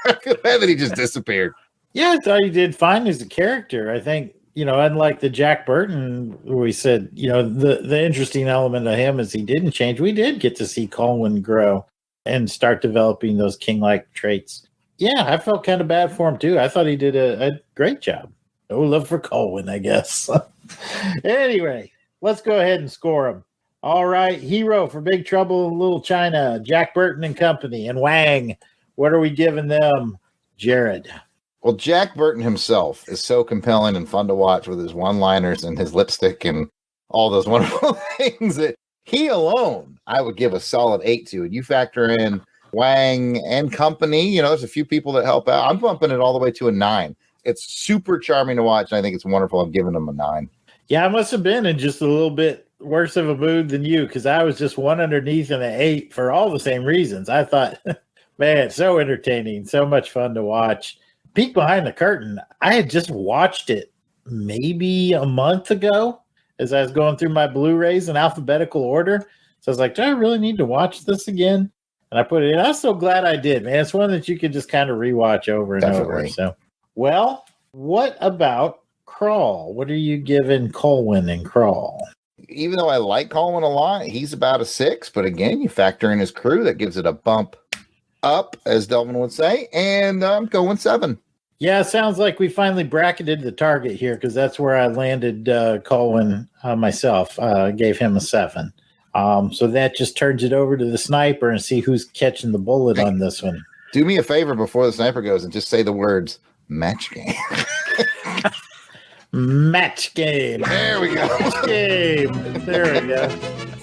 S4: I feel bad that he just disappeared.
S3: Yeah, I thought he did fine as a character. I think, unlike the Jack Burton, where we said, the interesting element of him is he didn't change. We did get to see Colwyn grow and start developing those king-like traits. Yeah, I felt kind of bad for him, too. I thought he did a great job. No love for Colwyn, I guess. Anyway, let's go ahead and score him. All right, hero for Big Trouble in Little China, Jack Burton and Company, and Wang. What are we giving them, Jared?
S4: Well, Jack Burton himself is so compelling and fun to watch with his one-liners and his lipstick and all those wonderful things that he alone, I would give a solid 8 to. And you factor in Wang and Company, there's a few people that help out. I'm bumping it all the way to a 9. It's super charming to watch, and I think it's wonderful. I'm giving them a 9.
S3: Yeah, I must have been in just a little bit worse of a mood than you, because I was just one underneath and an 8 for all the same reasons. I thought, man, so entertaining, so much fun to watch. Peek behind the curtain, I had just watched it maybe a month ago as I was going through my Blu-rays in alphabetical order. So I was like, do I really need to watch this again? And I put it in. I'm so glad I did, man. It's one that you could just kind of rewatch over and over. So, well, what about Krull? What are you giving Colwyn and Krull?
S4: Even though I like Colwyn a lot, he's about a 6. But again, you factor in his crew, that gives it a bump up, as Delvin would say. And I'm going 7.
S3: Yeah, it sounds like we finally bracketed the target here, because that's where I landed Colwyn myself. Gave him a 7. So that just turns it over to the sniper and see who's catching the bullet on this one.
S4: Do me a favor before the sniper goes and just say the words match game.
S3: Match game.
S4: There we go.
S3: Match game. There we go.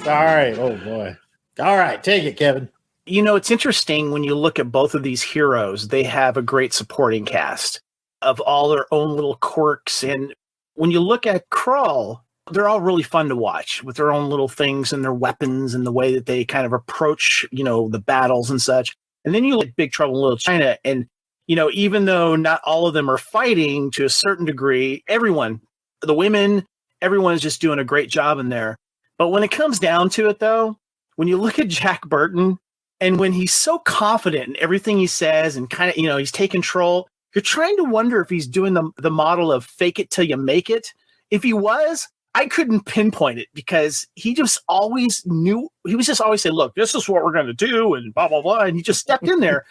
S3: Sorry. Oh, boy. All right. Take it, Kevin.
S7: It's interesting when you look at both of these heroes, they have a great supporting cast of all their own little quirks. And when you look at Krull, they're all really fun to watch with their own little things and their weapons and the way that they kind of approach, the battles and such. And then you look at Big Trouble in Little China, and, even though not all of them are fighting to a certain degree, everyone, the women, everyone's just doing a great job in there. But when it comes down to it, though, when you look at Jack Burton, and when he's so confident in everything he says and kind of, he's taking control, you're trying to wonder if he's doing the model of fake it till you make it. If he was, I couldn't pinpoint it, because he just always knew. He was just always saying, look, this is what we're going to do and blah, blah, blah. And he just stepped in there.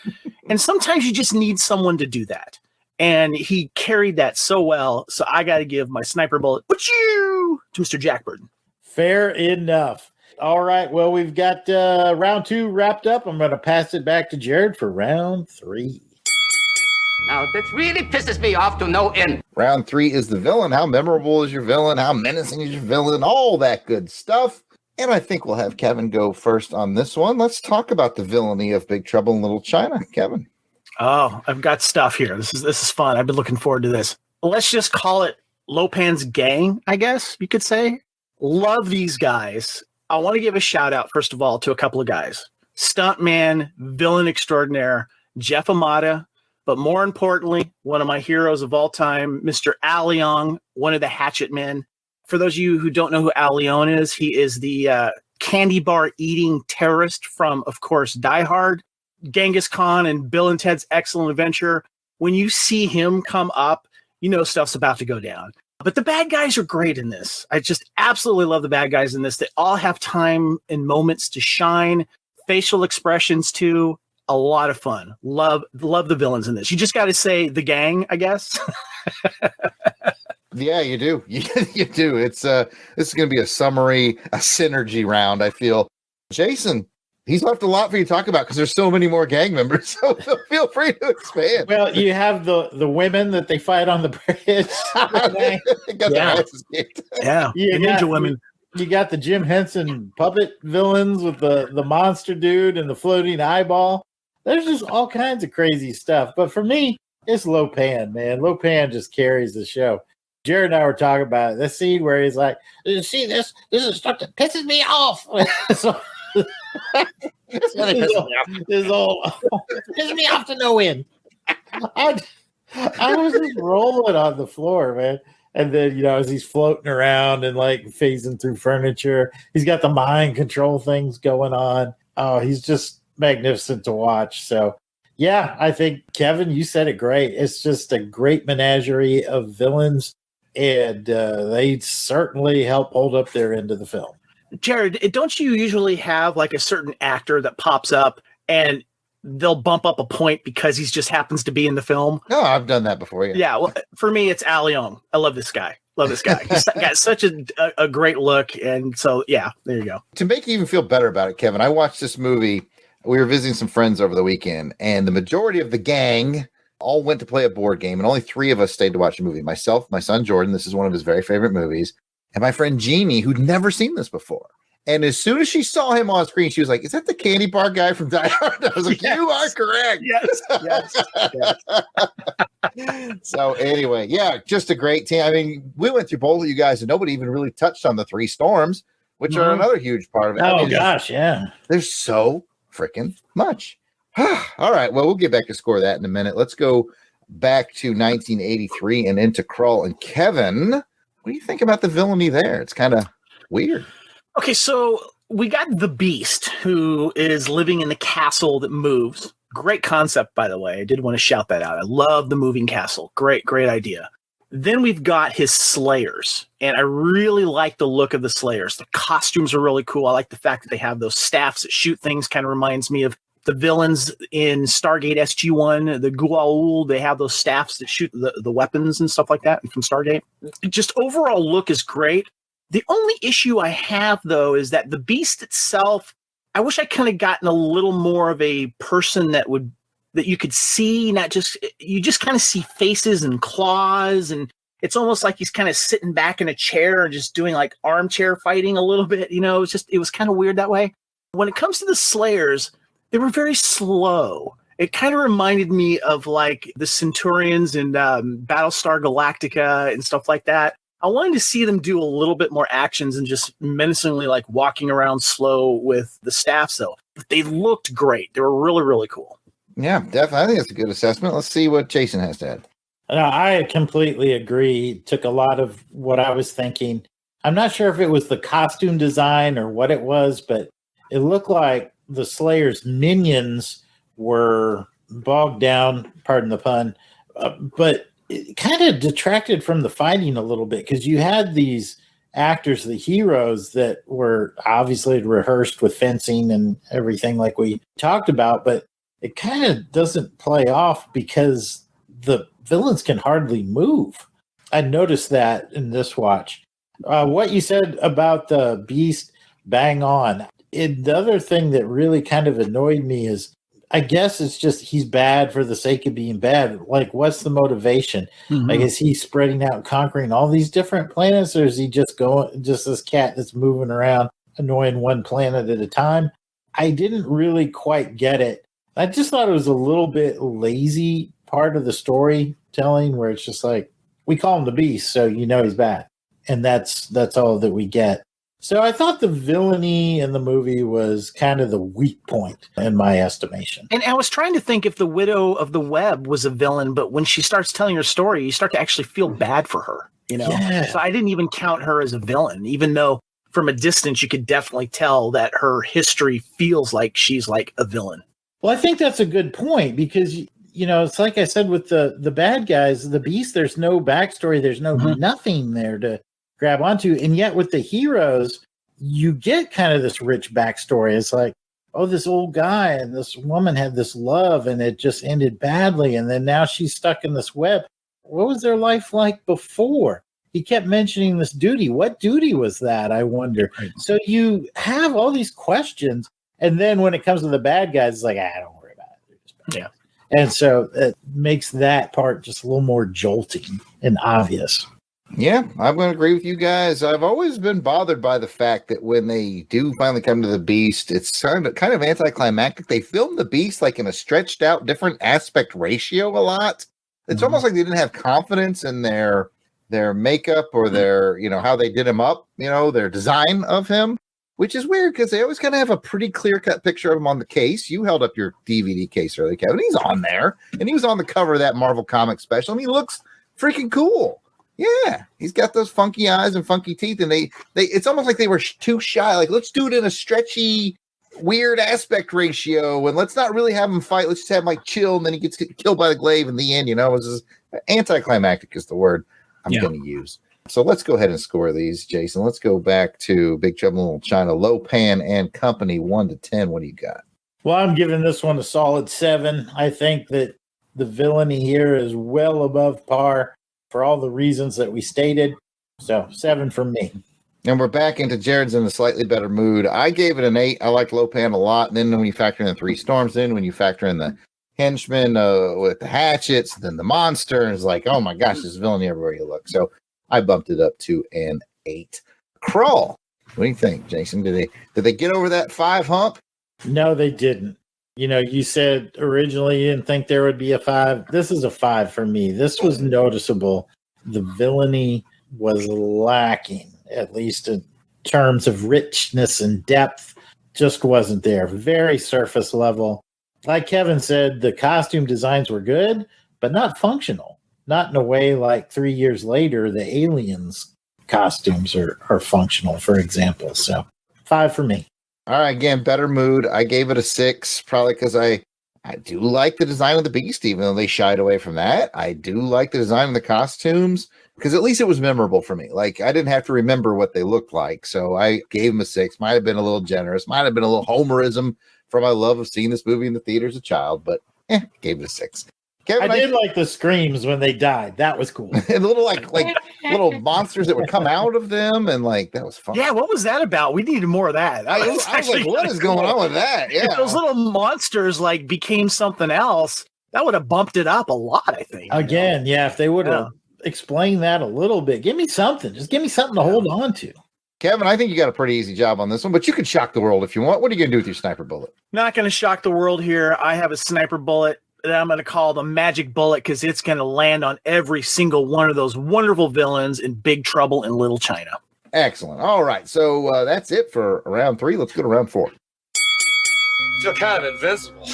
S7: And sometimes you just need someone to do that. And he carried that so well. So I got to give my sniper bullet to Mr. Jack Burton.
S3: Fair enough. All right. Well, we've got round 2 wrapped up. I'm going to pass it back to Jared for round 3.
S13: Now, this really pisses me off to no end.
S4: Round 3 is the villain. How memorable is your villain? How menacing is your villain? All that good stuff. And I think we'll have Kevin go first on this one. Let's talk about the villainy of Big Trouble in Little China. Kevin.
S7: Oh, I've got stuff here. This is fun. I've been looking forward to this. Let's just call it Lopan's gang, I guess you could say. Love these guys. I want to give a shout out, first of all, to a couple of guys. Stuntman, villain extraordinaire, Jeff Amata, but more importantly, one of my heroes of all time, Mr. Al Leong, one of the Hatchet Men. For those of you who don't know who Al Leong is, he is the candy bar eating terrorist from, of course, Die Hard, Genghis Khan, and Bill and Ted's Excellent Adventure. When you see him come up, you know stuff's about to go down. But the bad guys are great in this. I just absolutely love the bad guys in this. They all have time and moments to shine. Facial expressions, too. A lot of fun. Love the villains in this. You just got to say the gang, I guess.
S4: Yeah, you do. You do. It's this is going to be a summary, a synergy round, I feel. Jason, he's left a lot for you to talk about because there's so many more gang members. So feel free to expand.
S3: Well, you have the women that they fight on the bridge.
S7: Yeah, the ninja women.
S3: You got the Jim Henson puppet villains with the monster dude and the floating eyeball. There's just all kinds of crazy stuff. But for me, it's Lopan, man. Lopan just carries the show. Jared and I were talking about it. This scene where he's like, "You see this? This is stuff that pisses me off." So, this really pisses me off. This all pisses me off to no end. I was just rolling on the floor, man. And then, as he's floating around and like phasing through furniture, he's got the mind control things going on. Oh, he's just magnificent to watch. So, yeah, I think, Kevin, you said it great. It's just a great menagerie of villains. And they certainly help hold up their end of the film.
S7: Jared, don't you usually have like a certain actor that pops up and they'll bump up a point because he just happens to be in the film?
S4: No, I've done that before.
S7: Yeah, well, for me, it's Al Leong. I love this guy. He's got such a great look. And so, yeah, there you go.
S4: To make you even feel better about it, Kevin, I watched this movie. We were visiting some friends over the weekend, and the majority of the gang all went to play a board game, and only 3 of us stayed to watch the movie. Myself, my son Jordan, this is one of his very favorite movies, and my friend Jeannie, who'd never seen this before. And as soon as she saw him on screen, she was like, "Is that the candy bar guy from Die Hard?" I was like, yes. You are correct.
S7: Yes.
S4: So anyway, yeah, just a great team. I mean, we went through both of you guys, and nobody even really touched on the 3 storms, which are another huge part of it.
S3: Oh, gosh, yeah.
S4: There's so freaking much. All right, well, we'll get back to score that in a minute. Let's go back to 1983 and into Krull. And Kevin, what do you think about the villainy there? It's kind of weird.
S7: Okay, so we got the Beast, who is living in the castle that moves. Great concept, by the way. I did want to shout that out. I love the moving castle. Great idea. Then we've got his Slayers, and I really like the look of the Slayers. The costumes are really cool. I like the fact that they have those staffs that shoot things. Kind of reminds me of the villains in Stargate SG-1, the Goa'uld. They have those staffs that shoot the weapons and stuff like that from Stargate. Just overall look is great. The only issue I have, though, is that the Beast itself, I wish I kind of gotten a little more of a person that you could see, not just, you just kind of see faces and claws, and it's almost like he's kind of sitting back in a chair and just doing like armchair fighting a little bit. It was kind of weird that way. When it comes to the Slayers, they were very slow. It kind of reminded me of like the Centurions in Battlestar Galactica and stuff like that. I wanted to see them do a little bit more actions and just menacingly like walking around slow with the staffs, though. But they looked great. They were really, really cool.
S4: Yeah, definitely. I think that's a good assessment. Let's see what Jason has to add.
S3: No, I completely agree. It took a lot of what I was thinking. I'm not sure if it was the costume design or what it was, but it looked like the Slayer's minions were bogged down, pardon the pun, but it kind of detracted from the fighting a little bit because you had these actors, the heroes that were obviously rehearsed with fencing and everything like we talked about, but it kind of doesn't play off because the villains can hardly move. I noticed that in this watch. What you said about the Beast, bang on. The other thing that really kind of annoyed me is, I guess it's just he's bad for the sake of being bad. Like, what's the motivation?
S7: Mm-hmm.
S3: Like, is he spreading out, conquering all these different planets, or is he just this cat that's moving around, annoying one planet at a time? I didn't really quite get it. I just thought it was a little bit lazy part of the storytelling, where it's just like, we call him the Beast, so he's bad, and that's all that we get. So I thought the villainy in the movie was kind of the weak point in my estimation.
S7: And I was trying to think if the Widow of the Web was a villain, but when she starts telling her story, you start to actually feel bad for her,
S3: Yeah.
S7: So I didn't even count her as a villain, even though from a distance you could definitely tell that her history feels like she's like a villain.
S3: Well, I think that's a good point, because it's like I said with the bad guys, the Beast, there's no backstory, there's no nothing there to grab onto. And yet with the heroes, you get kind of this rich backstory. It's like, oh, this old guy and this woman had this love and it just ended badly. And then now she's stuck in this web. What was their life like before? He kept mentioning this duty. What duty was that, I wonder? Right. So you have all these questions. And then when it comes to the bad guys, it's like, don't worry about it.
S7: Yeah.
S3: And so it makes that part just a little more jolting and obvious.
S4: Yeah, I'm going to agree with you guys. I've always been bothered by the fact that when they do finally come to the Beast, it's kind of anticlimactic. They film the Beast like in a stretched out different aspect ratio a lot. It's almost like they didn't have confidence in their makeup or their, how they did him up, their design of him, which is weird because they always kind of have a pretty clear-cut picture of him on the case. You held up your DVD case earlier, Kevin. He's on there, and he was on the cover of that Marvel Comics special, and he looks freaking cool. Yeah, he's got those funky eyes and funky teeth, and they it's almost like they were too shy. Like, let's do it in a stretchy, weird aspect ratio, and let's not really have him fight. Let's just have Mike chill, and then he gets killed by the glaive in the end. It was just, anticlimactic is the word I'm going to use. So let's go ahead and score these, Jason. Let's go back to Big Trouble in Little China, Lopan and Company, 1 to 10. What do you got?
S3: Well, I'm giving this one a solid 7. I think that the villainy here is well above par for all the reasons that we stated. So 7 from me.
S4: And we're back into Jared's in a slightly better mood. I gave it an 8. I liked Lopan a lot. And then when you factor in the 3 storms when you factor in the henchmen with the hatchets, then the monster, it's like, oh my gosh, there's villainy everywhere you look. So I bumped it up to an 8. Krull. What do you think, Jason? Did they get over that 5 hump?
S3: No, they didn't. You said originally you didn't think there would be a 5. This is a 5 for me. This was noticeable. The villainy was lacking, at least in terms of richness and depth. Just wasn't there. Very surface level. Like Kevin said, the costume designs were good, but not functional. Not in a way like 3 years later, the aliens costumes are functional, for example. So 5 for me.
S4: All right, again, better mood. I gave it a 6, probably because I do like the design of the Beast, even though they shied away from that. I do like the design of the costumes, because at least it was memorable for me. Like, I didn't have to remember what they looked like, so I gave them a 6. Might have been a little generous. Might have been a little homerism from my love of seeing this movie in the theater as a child, but gave it a 6. Kevin,
S3: I did like the screams when they died. That was cool.
S4: And the little like little monsters that would come out of them, and like that was fun.
S7: Yeah, what was that about? We needed more of that.
S4: I was like, what is going on with that? Yeah,
S7: if those little monsters like became something else, that would have bumped it up a lot, I think.
S3: Again, yeah, if they would have explained that a little bit, give me something. Just give me something to hold on to.
S4: Kevin, I think you got a pretty easy job on this one, but you could shock the world if you want. What are you going to do with your sniper bullet?
S7: Not going to shock the world here. I have a sniper bullet that I'm going to call the magic bullet because it's going to land on every single one of those wonderful villains in Big Trouble in Little China.
S4: Excellent. All right. So that's it for round 3. Let's go to round 4.
S15: I feel kind of invincible.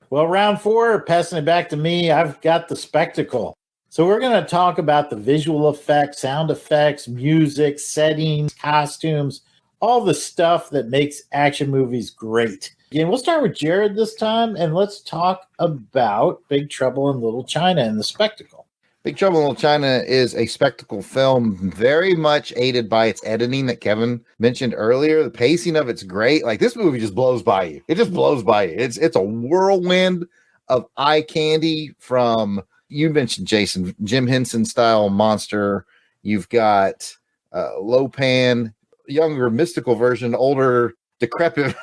S3: Well, round 4, passing it back to me, I've got the spectacle. So we're going to talk about the visual effects, sound effects, music, settings, costumes, all the stuff that makes action movies great. Again, we'll start with Jared this time, and let's talk about Big Trouble in Little China and the spectacle.
S4: Big Trouble in Little China is a spectacle film, very much aided by its editing that Kevin mentioned earlier. The pacing of it's great. Like, this movie just blows by you. It just blows by you. It's a whirlwind of eye candy from, you mentioned Jason, Jim Henson style monster. You've got Lopan, younger mystical version, older decrepit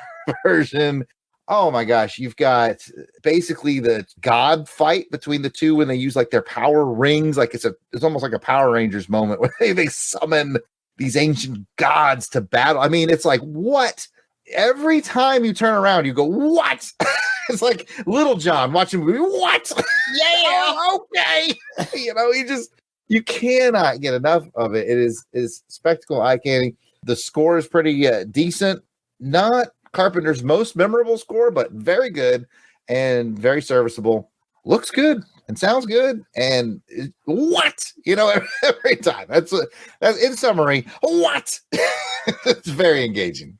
S4: version. Oh my gosh, you've got basically the god fight between the two when they use like their power rings. Like it's almost like a Power Rangers moment where they summon these ancient gods to battle. I mean, it's like, what? Every time you turn around, you go, what? It's like Little John watching a movie. What? Yeah, okay. You cannot get enough of it. It is spectacle, eye candy. The score is pretty decent. Not Carpenter's most memorable score, but very good and very serviceable. Looks good and sounds good. And what? Every time. That's in summary. What? It's very engaging.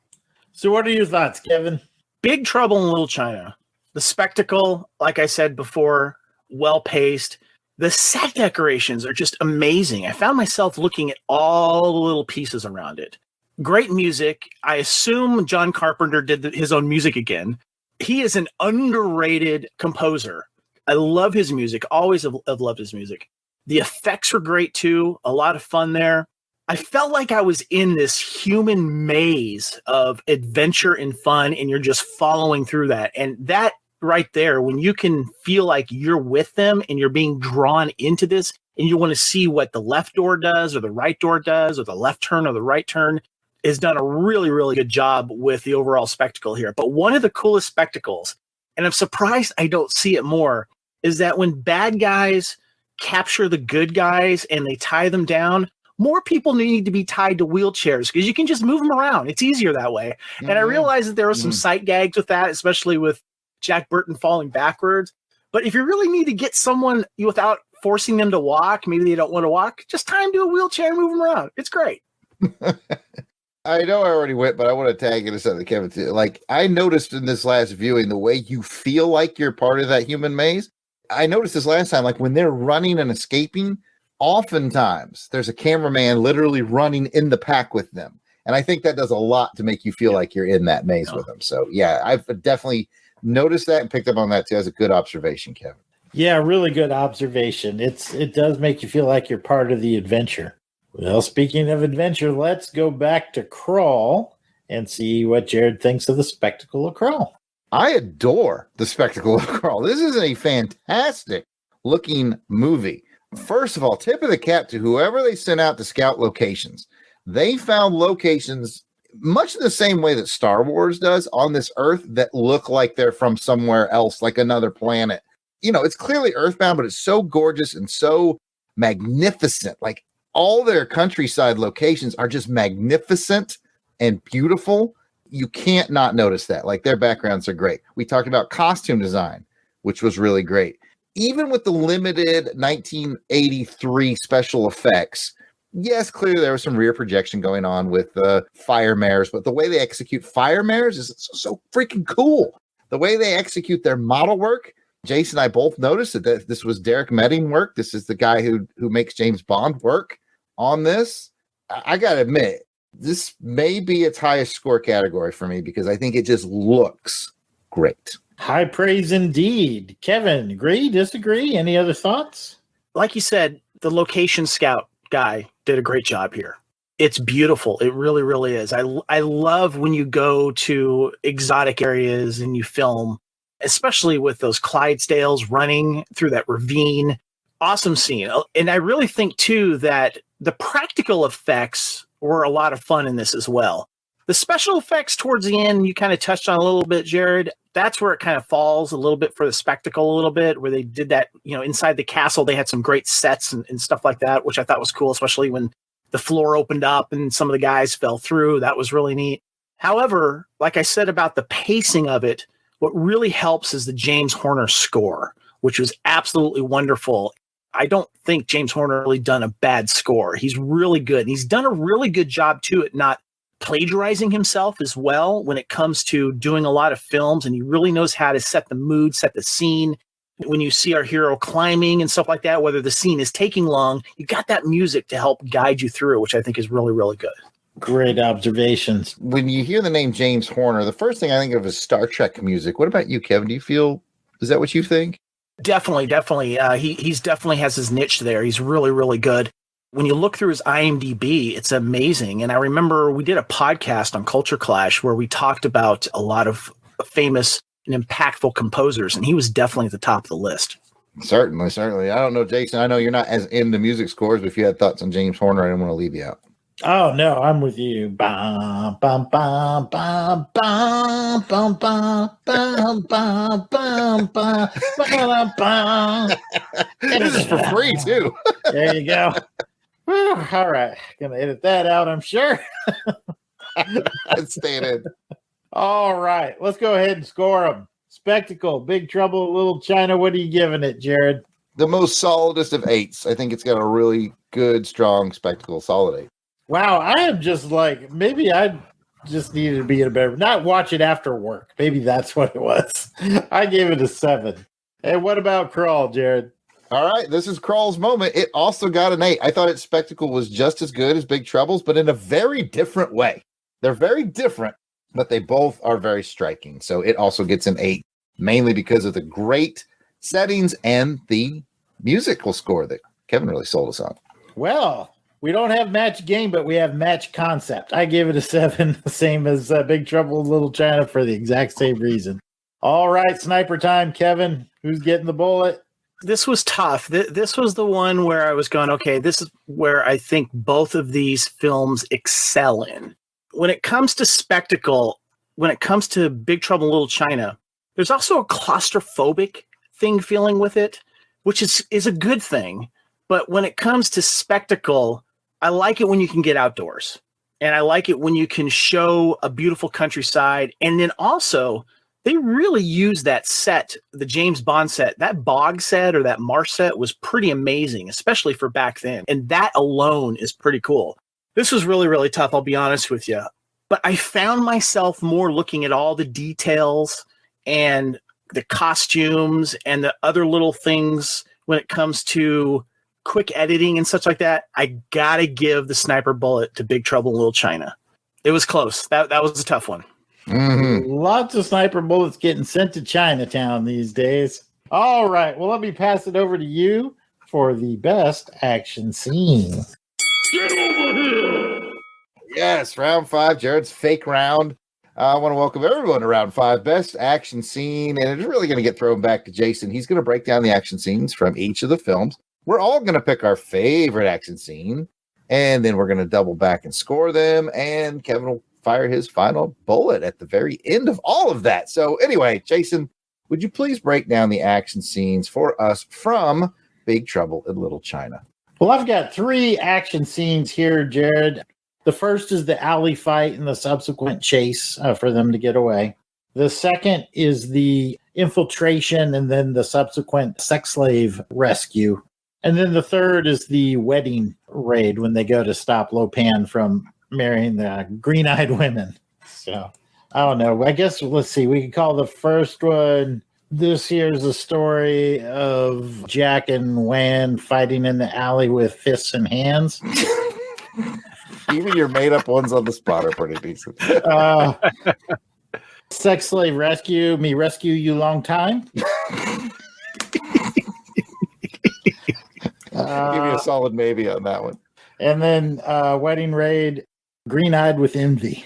S3: So what are your thoughts, Kevin?
S7: Big Trouble in Little China. The spectacle, like I said before, well-paced. The set decorations are just amazing. I found myself looking at all the little pieces around it. Great music. I assume John Carpenter did his own music again. He is an underrated composer. I love his music. Always have loved his music. The effects were great too. A lot of fun there. I felt like I was in this human maze of adventure and fun, and you're just following through that. And that right there, when you can feel like you're with them and you're being drawn into this, and you want to see what the left door does or the right door does or the left turn or the right turn, has done a really, really good job with the overall spectacle here. But one of the coolest spectacles, and I'm surprised I don't see it more, is that when bad guys capture the good guys and they tie them down, more people need to be tied to wheelchairs because you can just move them around. It's easier that way. Mm-hmm. And I realized that there were some sight gags with that, especially with Jack Burton falling backwards. But if you really need to get someone without forcing them to walk, maybe they don't want to walk, just tie them to a wheelchair and move them around. It's great.
S4: I know I already went, but I want to tag in something, Kevin. Like, I noticed in this last viewing, the way you feel like you're part of that human maze. I noticed this last time, like when they're running and escaping, oftentimes there's a cameraman literally running in the pack with them. And I think that does a lot to make you feel like you're in that maze with them. So yeah, I've definitely noticed that and picked up on that too. That's a good observation, Kevin.
S3: Yeah, really good observation. It does make you feel like you're part of the adventure. Well, speaking of adventure, let's go back to Krull and see what Jared thinks of the spectacle of Krull.
S4: I adore the spectacle of Krull. This is a fantastic looking movie. First of all, tip of the cap to whoever they sent out to scout locations. They found locations much the same way that Star Wars does on this Earth that look like they're from somewhere else, like another planet. It's clearly Earthbound, but it's so gorgeous and so magnificent. Like, all their countryside locations are just magnificent and beautiful. You can't not notice that. Like, their backgrounds are great. We talked about costume design, which was really great. Even with the limited 1983 special effects, yes, clearly there was some rear projection going on with fire mares, but the way they execute fire mares is so freaking cool. The way they execute their model work, Jason and I both noticed that this was Derek Medding work. This is the guy who makes James Bond work on this. I gotta admit, this may be its highest score category for me because I think it just looks great.
S3: High praise indeed. Kevin, agree, disagree? Any other thoughts?
S7: Like you said, the location scout guy did a great job here. It's beautiful. It really, really is. I love when you go to exotic areas and you film, especially with those Clydesdales running through that ravine. Awesome scene. And I really think, too, that the practical effects were a lot of fun in this as well. The special effects towards the end, you kind of touched on a little bit, Jared. That's where it kind of falls a little bit for the spectacle a little bit, where they did that, inside the castle, they had some great sets and stuff like that, which I thought was cool, especially when the floor opened up and some of the guys fell through. That was really neat. However, like I said about the pacing of it, what really helps is the James Horner score, which was absolutely wonderful. I don't think James Horner really done a bad score. He's really good. And he's done a really good job, too, at not plagiarizing himself as well when it comes to doing a lot of films. And he really knows how to set the mood, set the scene. When you see our hero climbing and stuff like that, whether the scene is taking long, you got that music to help guide you through, which I think is really, really good.
S3: Great observations.
S4: When you hear the name James Horner, the first thing I think of is Star Trek music. What about you, Kevin? Do you feel, is that what you think?
S7: Definitely. He's definitely has his niche there. He's really, really good. When you look through his IMDb, it's amazing. And I remember we did a podcast on Culture Clash where we talked about a lot of famous and impactful composers, and he was definitely at the top of the list.
S4: Certainly. I don't know, Jason. I know you're not as into music scores, but if you had thoughts on James Horner, I didn't want to leave you out.
S3: Oh no, I'm with you. Bum, bum, bum, bum, bum, bum, bum, bum, bum, bum, bum, bum, bum.
S4: This is for free too.
S3: There you go. Whew, all right, gonna edit that out, I'm sure.
S4: It's staying in.
S3: All right, let's go ahead and score them. Spectacle, Big Trouble in Little China. What are you giving it, Jared?
S4: The most solidest of 8s. I think it's got a really good, strong Spectacle, solid 8.
S3: Wow, I am just like, maybe I just needed to be in a better, not watch it after work. Maybe that's what it was. I gave it a 7. And what about Krull, Jared?
S4: All right, this is Krull's moment. It also got an 8. I thought its Spectacle was just as good as Big Trouble's, but in a very different way. They're very different, but they both are very striking. So it also gets an 8, mainly because of the great settings and the musical score that Kevin really sold us on.
S3: Well, we don't have match game, but we have match concept. I gave it a 7, the same as Big Trouble in Little China for the exact same reason. All right, sniper time, Kevin. Who's getting the bullet?
S7: This was tough. This was the one where I was going, okay, this is where I think both of these films excel in. When it comes to spectacle, when it comes to Big Trouble in Little China, there's also a claustrophobic thing feeling with it, which is a good thing. But when it comes to spectacle, I like it when you can get outdoors. And I like it when you can show a beautiful countryside. And then also, they really use that set, the James Bond set. That bog set or that marsh set was pretty amazing, especially for back then. And that alone is pretty cool. This was really, really tough, I'll be honest with you. But I found myself more looking at all the details and the costumes and the other little things when it comes to quick editing and such like that. I gotta give the sniper bullet to Big Trouble in Little China. It was close. That was a tough one.
S3: Mm-hmm. Lots of sniper bullets getting sent to Chinatown these days. All right. Well, let me pass it over to you for the best action scene.
S14: Get over here!
S4: Yes, round 5, Jared's fake round. I want to welcome everyone to round 5, best action scene. And it's really going to get thrown back to Jason. He's going to break down the action scenes from each of the films. We're all going to pick our favorite action scene, and then we're going to double back and score them. And Kevin will fire his final bullet at the very end of all of that. So anyway, Jason, would you please break down the action scenes for us from Big Trouble in Little China?
S3: Well, I've got 3 action scenes here, Jared. The first is the alley fight and the subsequent chase for them to get away. The second is the infiltration and then the subsequent sex slave rescue. And then the third is the wedding raid when they go to stop Lopan from marrying the green-eyed women. So, I don't know. I guess, let's see. We could call the first one, this here's a story of Jack and Wan fighting in the alley with fists and hands.
S4: Even your made-up ones on the spot are pretty decent.
S3: Sex slave rescue, me rescue you long time.
S4: Give you a solid maybe on that one.
S3: And then wedding raid, green-eyed with envy.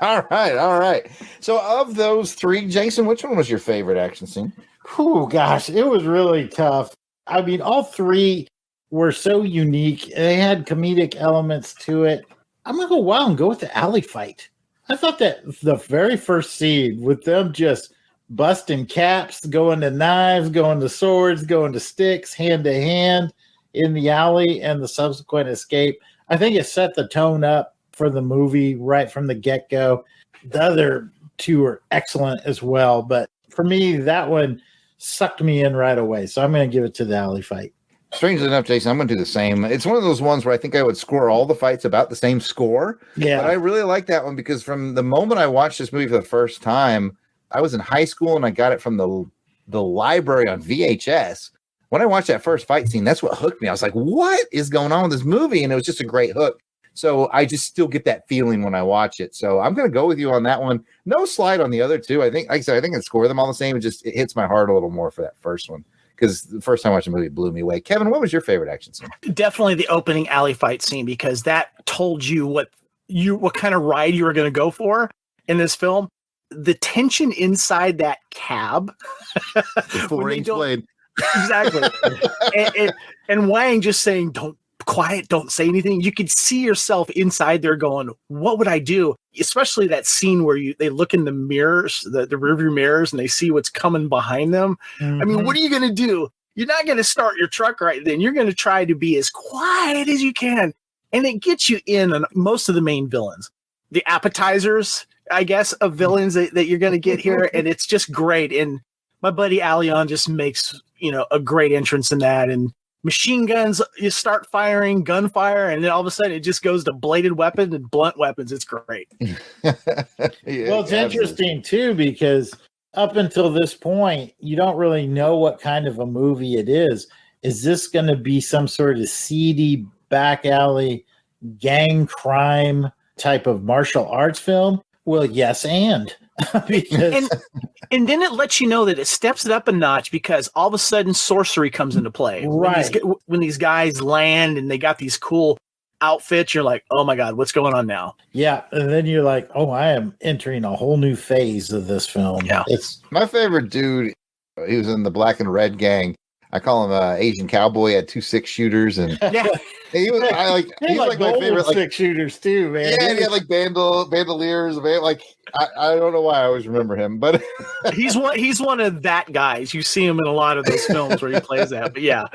S4: All right. So of those 3, Jason, which one was your favorite action scene?
S3: Oh, gosh, it was really tough. I mean, all 3 were so unique. They had comedic elements to it. I'm going to go wild and go with the alley fight. I thought that the very first scene with them just busting caps, going to knives, going to swords, going to sticks, hand to hand in the alley, and the subsequent escape, I think it set the tone up for the movie right from the get-go. The other 2 are excellent as well, but for me, that one sucked me in right away. So I'm going to give it to the alley fight.
S4: Strangely enough, Jason, I'm going to do the same. It's one of those ones where I think I would score all the fights about the same score.
S3: Yeah.
S4: But I really like that one because from the moment I watched this movie for the first time, I was in high school and I got it from the the library on VHS. When I watched that first fight scene, that's what hooked me. I was like, what is going on with this movie? And it was just a great hook. So I just still get that feeling when I watch it. So I'm going to go with you on that one. No slide on the other two. I think, like I said, I think I score them all the same. It hits my heart a little more for that first one, because the first time I watched the movie, it blew me away. Kevin, what was your favorite action scene?
S7: Definitely the opening alley fight scene, because that told you what kind of ride you were going to go for in this film. The tension inside that cab.
S4: The full-range blade.
S7: Exactly. and Wang just saying, don't say anything. You could see yourself inside there going, what would I do? Especially that scene where they look in the mirrors, the rearview mirrors, and they see what's coming behind them. Mm-hmm. I mean, what are you going to do? You're not going to start your truck right then. You're going to try to be as quiet as you can. And it gets you in on most of the main villains. The appetizers, I guess, of villains that you're going to get here. And it's just great. And my buddy Alion just makes, a great entrance in that. And machine guns, you start firing gunfire, and then all of a sudden it just goes to bladed weapons and blunt weapons. It's great.
S3: It's interesting too, because up until this point, you don't really know what kind of a movie it is. Is this going to be some sort of seedy back alley gang crime type of martial arts film? Well, yes, and because
S7: and then it lets you know that it steps it up a notch, because all of a sudden sorcery comes into play.
S3: Right.
S7: When these guys land and they got these cool outfits, you're like, oh my God, what's going on now?
S3: Yeah. And then you're like, oh, I am entering a whole new phase of this film.
S7: Yeah.
S3: It's
S4: my favorite dude. He was in the Black and Red Gang. I call him Asian Cowboy. He had 2 6-shooters, and he was he's like my favorite
S3: 6-shooters too, man.
S4: Yeah, he had like bandoliers. I don't know why I always remember him, but
S7: he's one of that guys. You see him in a lot of those films where he plays that. But yeah,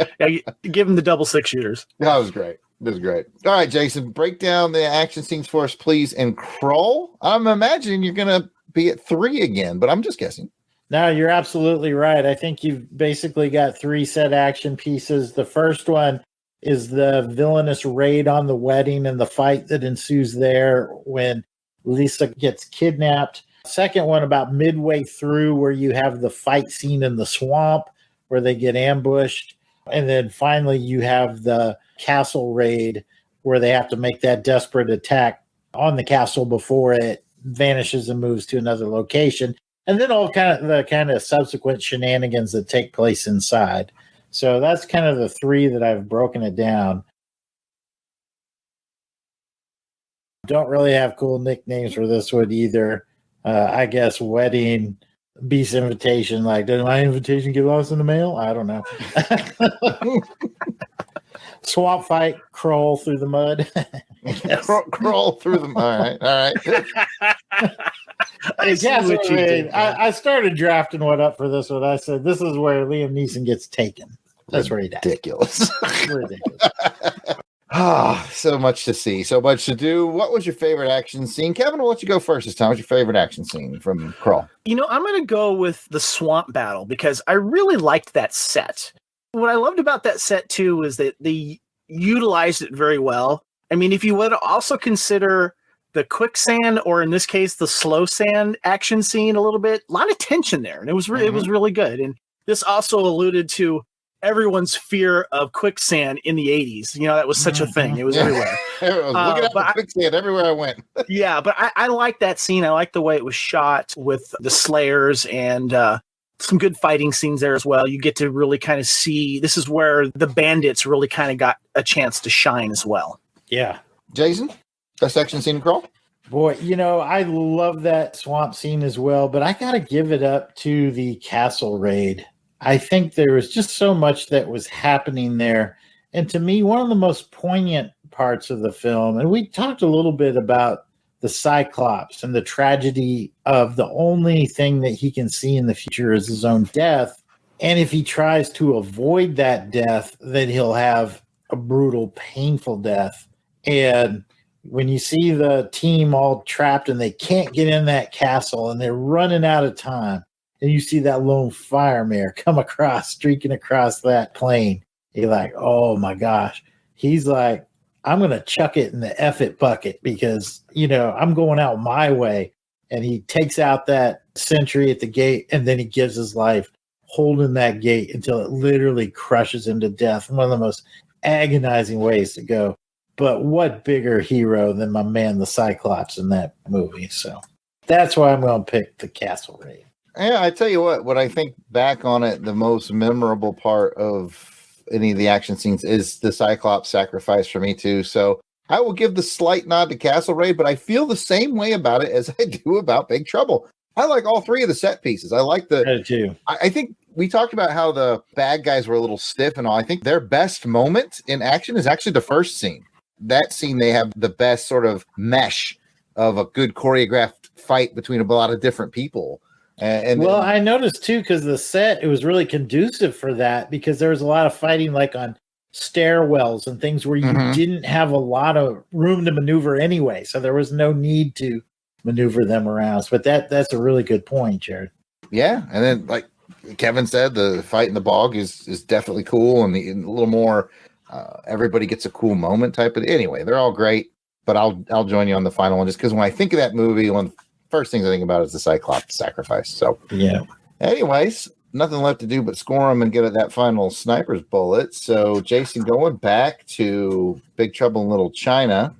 S7: give him the double 6-shooters.
S4: That was great. That was great. All right, Jason, break down the action scenes for us, please. And Krull, I'm imagining you're going to be at 3 again, but I'm just guessing.
S3: No, you're absolutely right. I think you've basically got 3 set action pieces. The first one is the villainous raid on the wedding and the fight that ensues there when Lisa gets kidnapped. Second one about midway through, where you have the fight scene in the swamp where they get ambushed. And then finally you have the castle raid where they have to make that desperate attack on the castle before it vanishes and moves to another location. And then all kind of subsequent shenanigans that take place inside. So that's kind of the 3 that I've broken it down. Don't really have cool nicknames for this one either. I guess wedding, Beast invitation. Like, did my invitation get lost in the mail? I don't know. Swamp fight, crawl through the mud.
S4: Crawl through the mud. All right.
S3: I started drafting one up for this one. I said, this is where Liam Neeson gets taken. That's where he dies.
S4: Ridiculous.
S3: Ridiculous.
S4: So much to see, so much to do. What was your favorite action scene? Kevin, we'll let you go first this time. What's your favorite action scene from Krull?
S7: I'm going to go with the swamp battle, because I really liked that set. What I loved about that set, too, is that they utilized it very well. I mean, if you would also consider the quicksand, or in this case, the slow sand action scene a little bit, a lot of tension there. And it was really good. And this also alluded to everyone's fear of quicksand in the 80s. That was such a thing. It was everywhere.
S4: Looking at the quicksand everywhere I went.
S7: Yeah, but I like that scene. I like the way it was shot with the Slayers, and some good fighting scenes there as well. You get to really kind of see, this is where the bandits really kind of got a chance to shine as well.
S3: Yeah.
S4: Jason, best action scene in Krull?
S3: Boy, I love that swamp scene as well, but I got to give it up to the castle raid. I think there was just so much that was happening there. And to me, one of the most poignant parts of the film, and we talked a little bit about the Cyclops and the tragedy of the only thing that he can see in the future is his own death. And if he tries to avoid that death, then he'll have a brutal, painful death. And when you see the team all trapped and they can't get in that castle and they're running out of time, and you see that lone fire mare come across, streaking across that plain, you're like, oh my gosh. He's like, I'm going to chuck it in the F it bucket because, I'm going out my way. And he takes out that sentry at the gate, and then he gives his life. holding that gate until it literally crushes him to death. One of the most agonizing ways to go. But what bigger hero than my man, the Cyclops, in that movie? So that's why I'm going to pick the castle raid.
S4: Yeah, I tell you what, when I think back on it, the most memorable part of any of the action scenes is the Cyclops sacrifice for me too. So I will give the slight nod to Castle Raid, but I feel the same way about it as I do about Big Trouble. I like all three of the set pieces. I like I think we talked about how the bad guys were a little stiff and all. I think their best moment in action is actually the first scene. That scene, they have the best sort of mesh of a good choreographed fight between a lot of different people.
S3: I noticed too, because the set, it was really conducive for that, because there was a lot of fighting like on stairwells and things where you didn't have a lot of room to maneuver anyway. So there was no need to maneuver them around. But that's a really good point, Jared.
S4: Yeah. And then like Kevin said, the fight in the bog is definitely cool and a little more everybody gets a cool moment type of. Anyway, they're all great, but I'll join you on the final one just because when I think of that movie, one of the first things I think about is the Cyclops sacrifice. So
S3: yeah.
S4: Anyways, nothing left to do but score them and get at that final sniper's bullet. So Jason, going back to Big Trouble in Little China,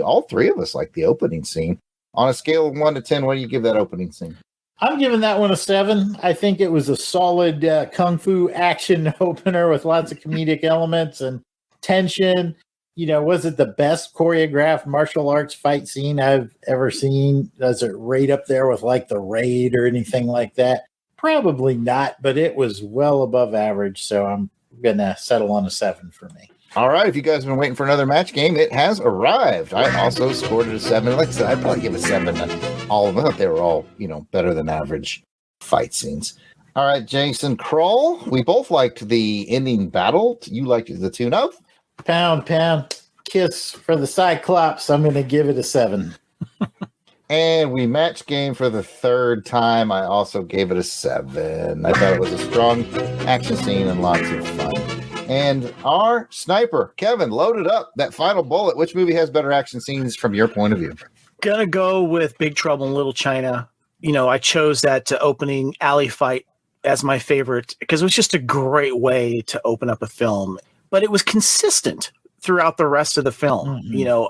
S4: all three of us like the opening scene. On a scale of 1 to 10, what do you give that opening scene?
S3: I'm giving that one a 7. I think it was a solid kung fu action opener with lots of comedic elements and tension. You know, was it the best choreographed martial arts fight scene I've ever seen? Does it rate up there with like the Raid or anything like that? Probably not, but it was well above average. So I'm going to settle on a 7 for me.
S4: All right. If you guys have been waiting for another match game, it has arrived. I also scored it a 7. Like I said, I'd probably give a 7 to all of them. I thought they were all, better than average fight scenes. All right, Jason Krull. We both liked the ending battle. You liked the tune-up.
S3: Pound, kiss for the Cyclops. I'm going to give it a 7.
S4: And we match game for the third time. I also gave it a 7. I thought it was a strong action scene and lots of fun. And our sniper, Kevin, loaded up that final bullet. Which movie has better action scenes from your point of view?
S7: Gonna go with Big Trouble in Little China. I chose that opening alley fight as my favorite because it was just a great way to open up a film. But it was consistent throughout the rest of the film.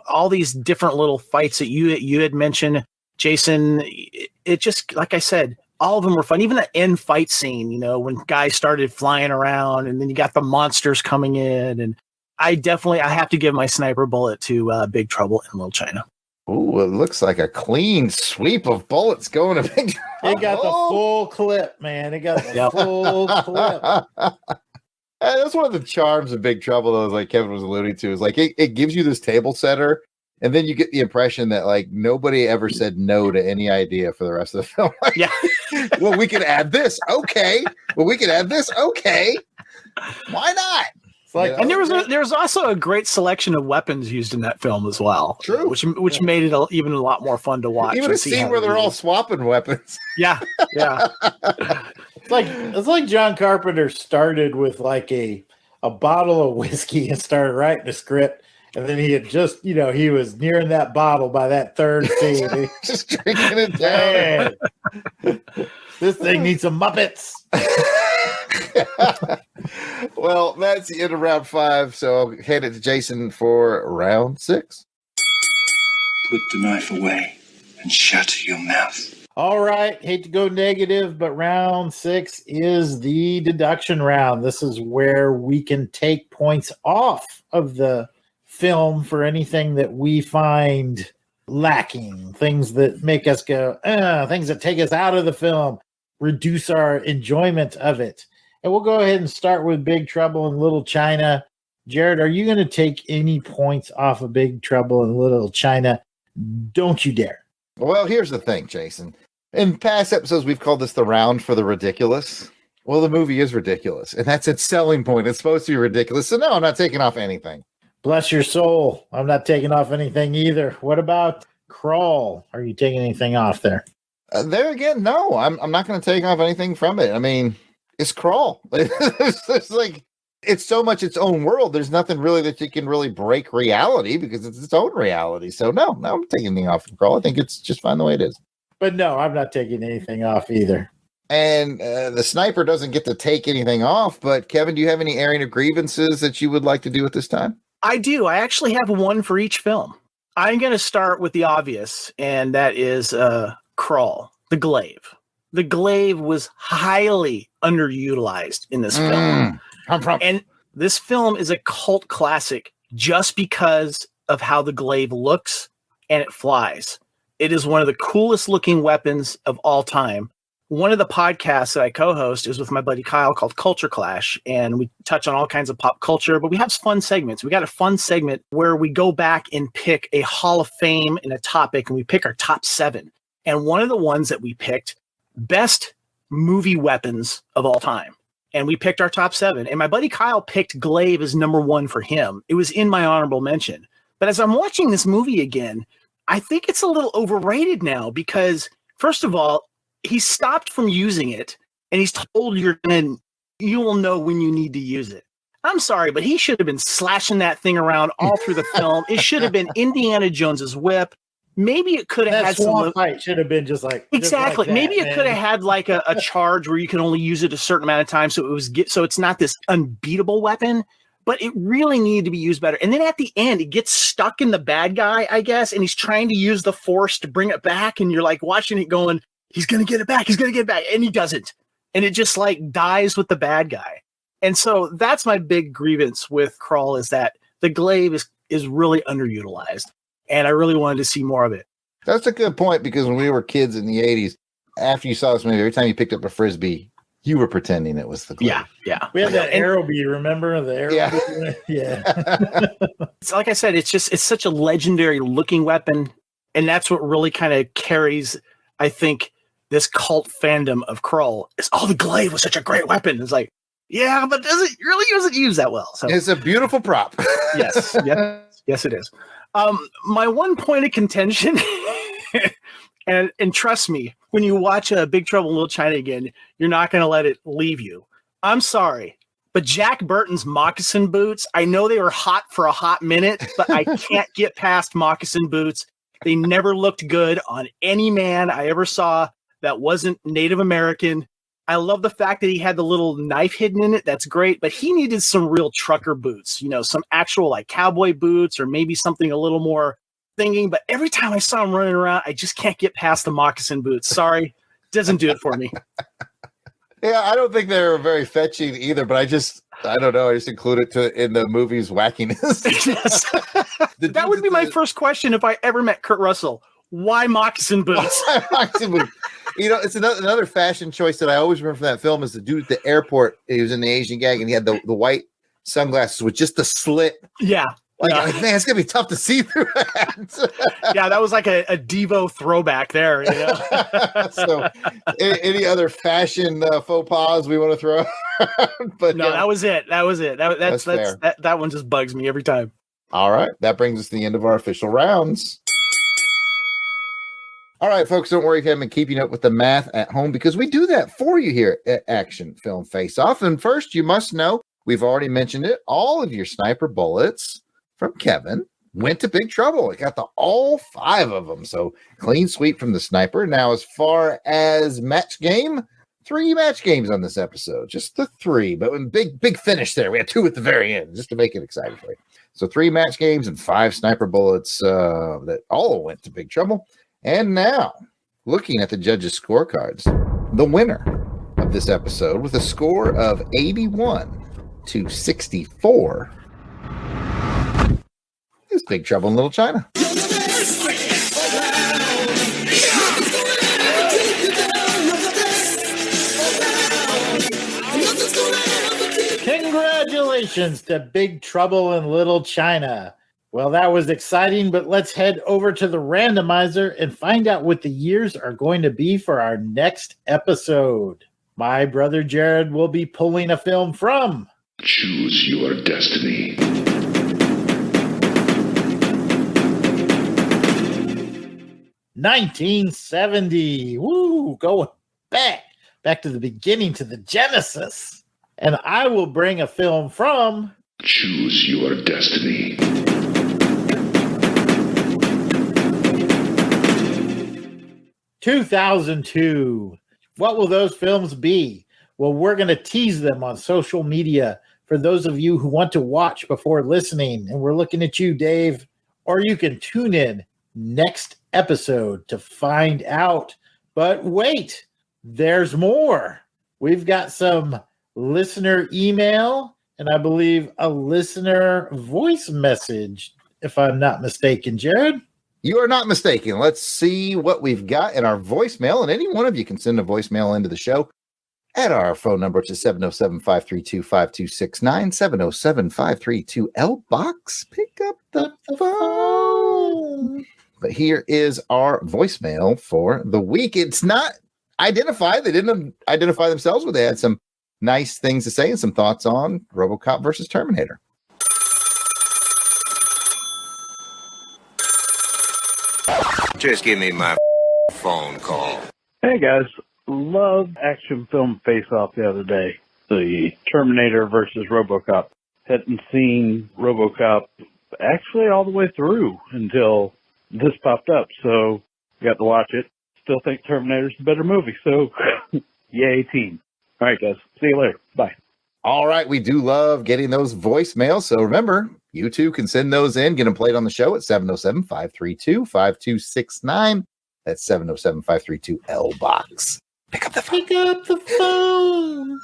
S7: All these different little fights that you had mentioned, Jason, it just, like I said, all of them were fun. Even the end fight scene, when guys started flying around and then you got the monsters coming in. And I have to give my sniper bullet to Big Trouble in Little China.
S4: Ooh, it looks like a clean sweep of bullets going to Big Trouble.
S3: It got the full clip, man. It got the full clip.
S4: That's one of the charms of Big Trouble, though, like Kevin was alluding to, is like it gives you this table setter, and then you get the impression that like nobody ever said no to any idea for the rest of the film.
S7: Yeah.
S4: Well, we could add this. Okay. Well, we could add this. Okay. Why not?
S7: And there was also a great selection of weapons used in that film as well.
S4: True.
S7: Which made it even a lot more fun to watch.
S4: Even a scene where they're all swapping weapons.
S7: Yeah.
S3: It's like John Carpenter started with like a bottle of whiskey and started writing a script. And then he had just, he was nearing that bottle by that third scene.
S4: Just drinking it down.
S3: Man, this thing needs some Muppets.
S4: Well, that's the end of round 5. So I'll hand it to Jason for round 6.
S16: Put the knife away and shut your mouth.
S3: All right. Hate to go negative, but round 6 is the deduction round. This is where we can take points off of the film for anything that we find lacking, things that make us go, things that take us out of the film, reduce our enjoyment of it. And we'll go ahead and start with Big Trouble in Little China. Jared, are you going to take any points off of Big Trouble in Little China? Don't you dare.
S4: Well, here's the thing, Jason. In past episodes, we've called this the round for the ridiculous. Well, the movie is ridiculous, and that's its selling point. It's supposed to be ridiculous. So no, I'm not taking off anything.
S3: Bless your soul. I'm not taking off anything either. What about Krull? Are you taking anything off there?
S4: There again, no. I'm not going to take off anything from it. I mean, it's Krull. It's like it's so much its own world. There's nothing really that you can really break reality because it's its own reality. So no, I'm taking anything off from Krull. I think it's just fine the way it is.
S3: But no, I'm not taking anything off either.
S4: And the sniper doesn't get to take anything off. But Kevin, do you have any airing of grievances that you would like to do at this time?
S7: I do. I actually have one for each film. I'm going to start with the obvious, and that is Krull, the glaive. The glaive was highly underutilized in this film. And this film is a cult classic just because of how the glaive looks and it flies. It is one of the coolest looking weapons of all time. One of the podcasts that I co-host is with my buddy Kyle called Culture Clash, and we touch on all kinds of pop culture, but we have fun segments. We got a fun segment where we go back and pick a Hall of Fame and a topic, and we pick our top 7. And one of the ones that we picked, best movie weapons of all time. And we picked our top 7. And my buddy Kyle picked glaive as number 1 for him. It was in my honorable mention. But as I'm watching this movie again, I think it's a little overrated now because, first of all, he stopped from using it, and he's told you will know when you need to use it. I'm sorry, but he should have been slashing that thing around all through the film. It should have been Indiana Jones's whip. Maybe it could have had some
S3: fight. Should have been just like
S7: exactly.
S3: Just like that,
S7: maybe it could have had like a charge where you can only use it a certain amount of time, so it's not this unbeatable weapon. But it really needed to be used better. And then at the end, it gets stuck in the bad guy, I guess, and he's trying to use the force to bring it back, and you're like watching it going, he's going to get it back. He's going to get it back. And he doesn't. And it just like dies with the bad guy. And so that's my big grievance with Krull is that the glaive is really underutilized. And I really wanted to see more of it.
S4: That's a good point because when we were kids in the 80s, after you saw this movie, every time you picked up a Frisbee, you were pretending it was the glaive.
S7: Yeah.
S3: We had that arrow bead, remember? The arrow bead? Yeah.
S7: It's like I said, it's such a legendary looking weapon. And that's what really kind of carries, I think, this cult fandom of Krull is the glaive was such a great weapon. It's like, yeah, but really doesn't use that well. So
S4: it's a beautiful prop.
S7: Yes, it is. My one point of contention, and trust me, when you watch Big Trouble in Little China again, you're not going to let it leave you. I'm sorry, but Jack Burton's moccasin boots, I know they were hot for a hot minute, but I can't get past moccasin boots. They never looked good on any man I ever saw that wasn't Native American. I love the fact that he had the little knife hidden in it. That's great. But he needed some real trucker boots, some actual like cowboy boots or maybe something a little more thinking. But every time I saw him running around, I just can't get past the moccasin boots. Sorry. Doesn't do it for me.
S4: Yeah, I don't think they're very fetching either, but I don't know. I just include it in the movie's wackiness.
S7: Yes. That would be my first question if I ever met Kurt Russell. Why moccasin boots?
S4: Moccasin boots. It's another fashion choice that I always remember from that film is the dude at the airport. He was in the Asian gag and he had the white sunglasses with just the slit.
S7: Yeah.
S4: Man, it's gonna be tough to see through that.
S7: Yeah, that was like a Devo throwback there.
S4: So, any other fashion faux pas we want to throw? But
S7: no, that was it. That one just bugs me every time.
S4: All right, that brings us to the end of our official rounds. All right, folks, don't worry if you haven't been keeping up with the math at home because we do that for you here at Action Film Face Off. And first, you must know, we've already mentioned it, all of your sniper bullets from Kevin went to Big Trouble. It got all 5 of them. So clean sweep from the sniper. Now, as far as match game, 3 match games on this episode, just the 3. But when big finish there, we had 2 at the very end just to make it exciting for you. So 3 match games and 5 sniper bullets that all went to Big Trouble. And now, looking at the judges' scorecards, the winner of this episode with a score of 81 to 64 is Big Trouble in Little China.
S3: Congratulations to Big Trouble in Little China. Well, that was exciting, but let's head over to the randomizer and find out what the years are going to be for our next episode. My brother Jared will be pulling a film from
S2: Choose Your Destiny.
S3: $1970. Woo, going back to the beginning, to the Genesis. And I will bring a film from
S2: Choose Your Destiny.
S3: 2002. What will those films be? Well, we're going to tease them on social media for those of you who want to watch before listening. And we're looking at you, Dave. Or you can tune in next episode to find out. But wait, there's more. We've got some listener email and I believe a listener voice message, if I'm not mistaken, Jared.
S4: You are not mistaken. Let's see what we've got in our voicemail. And any one of you can send a voicemail into the show at our phone number, which is 707-532-5269, 707-532-LBOX. Pick up the phone. But here is our voicemail for the week. It's not identified. They didn't identify themselves, but they had some nice things to say and some thoughts on Robocop versus Terminator.
S12: Just give me my phone call.
S17: Hey guys, love action film face-off the other day. The Terminator versus Robocop. Hadn't seen Robocop actually all the way through until this popped up, so got to watch it. Still think Terminator's the better movie, so yay team. All right guys, see you later. Bye.
S4: All right, we do love getting those voicemails, so remember, you too can send those in, get them played on the show at 707-532-5269. That's 707-532-LBOX. Pick up the phone.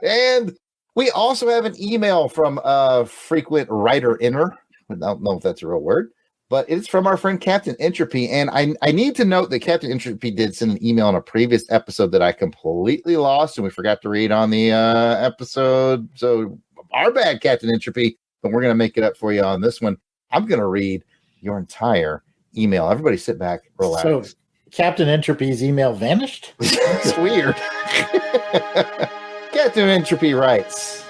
S4: And we also have an email from a frequent writer-inner. I don't know if that's a real word, but it's from our friend Captain Entropy. And I need to note that Captain Entropy did send an email on a previous episode that I completely lost and we forgot to read on the episode. So our bad, Captain Entropy, but we're going to make it up for you on this one. I'm going to read your entire email. Everybody sit back, relax.
S3: So Captain Entropy's email vanished?
S4: It's weird. Captain Entropy writes,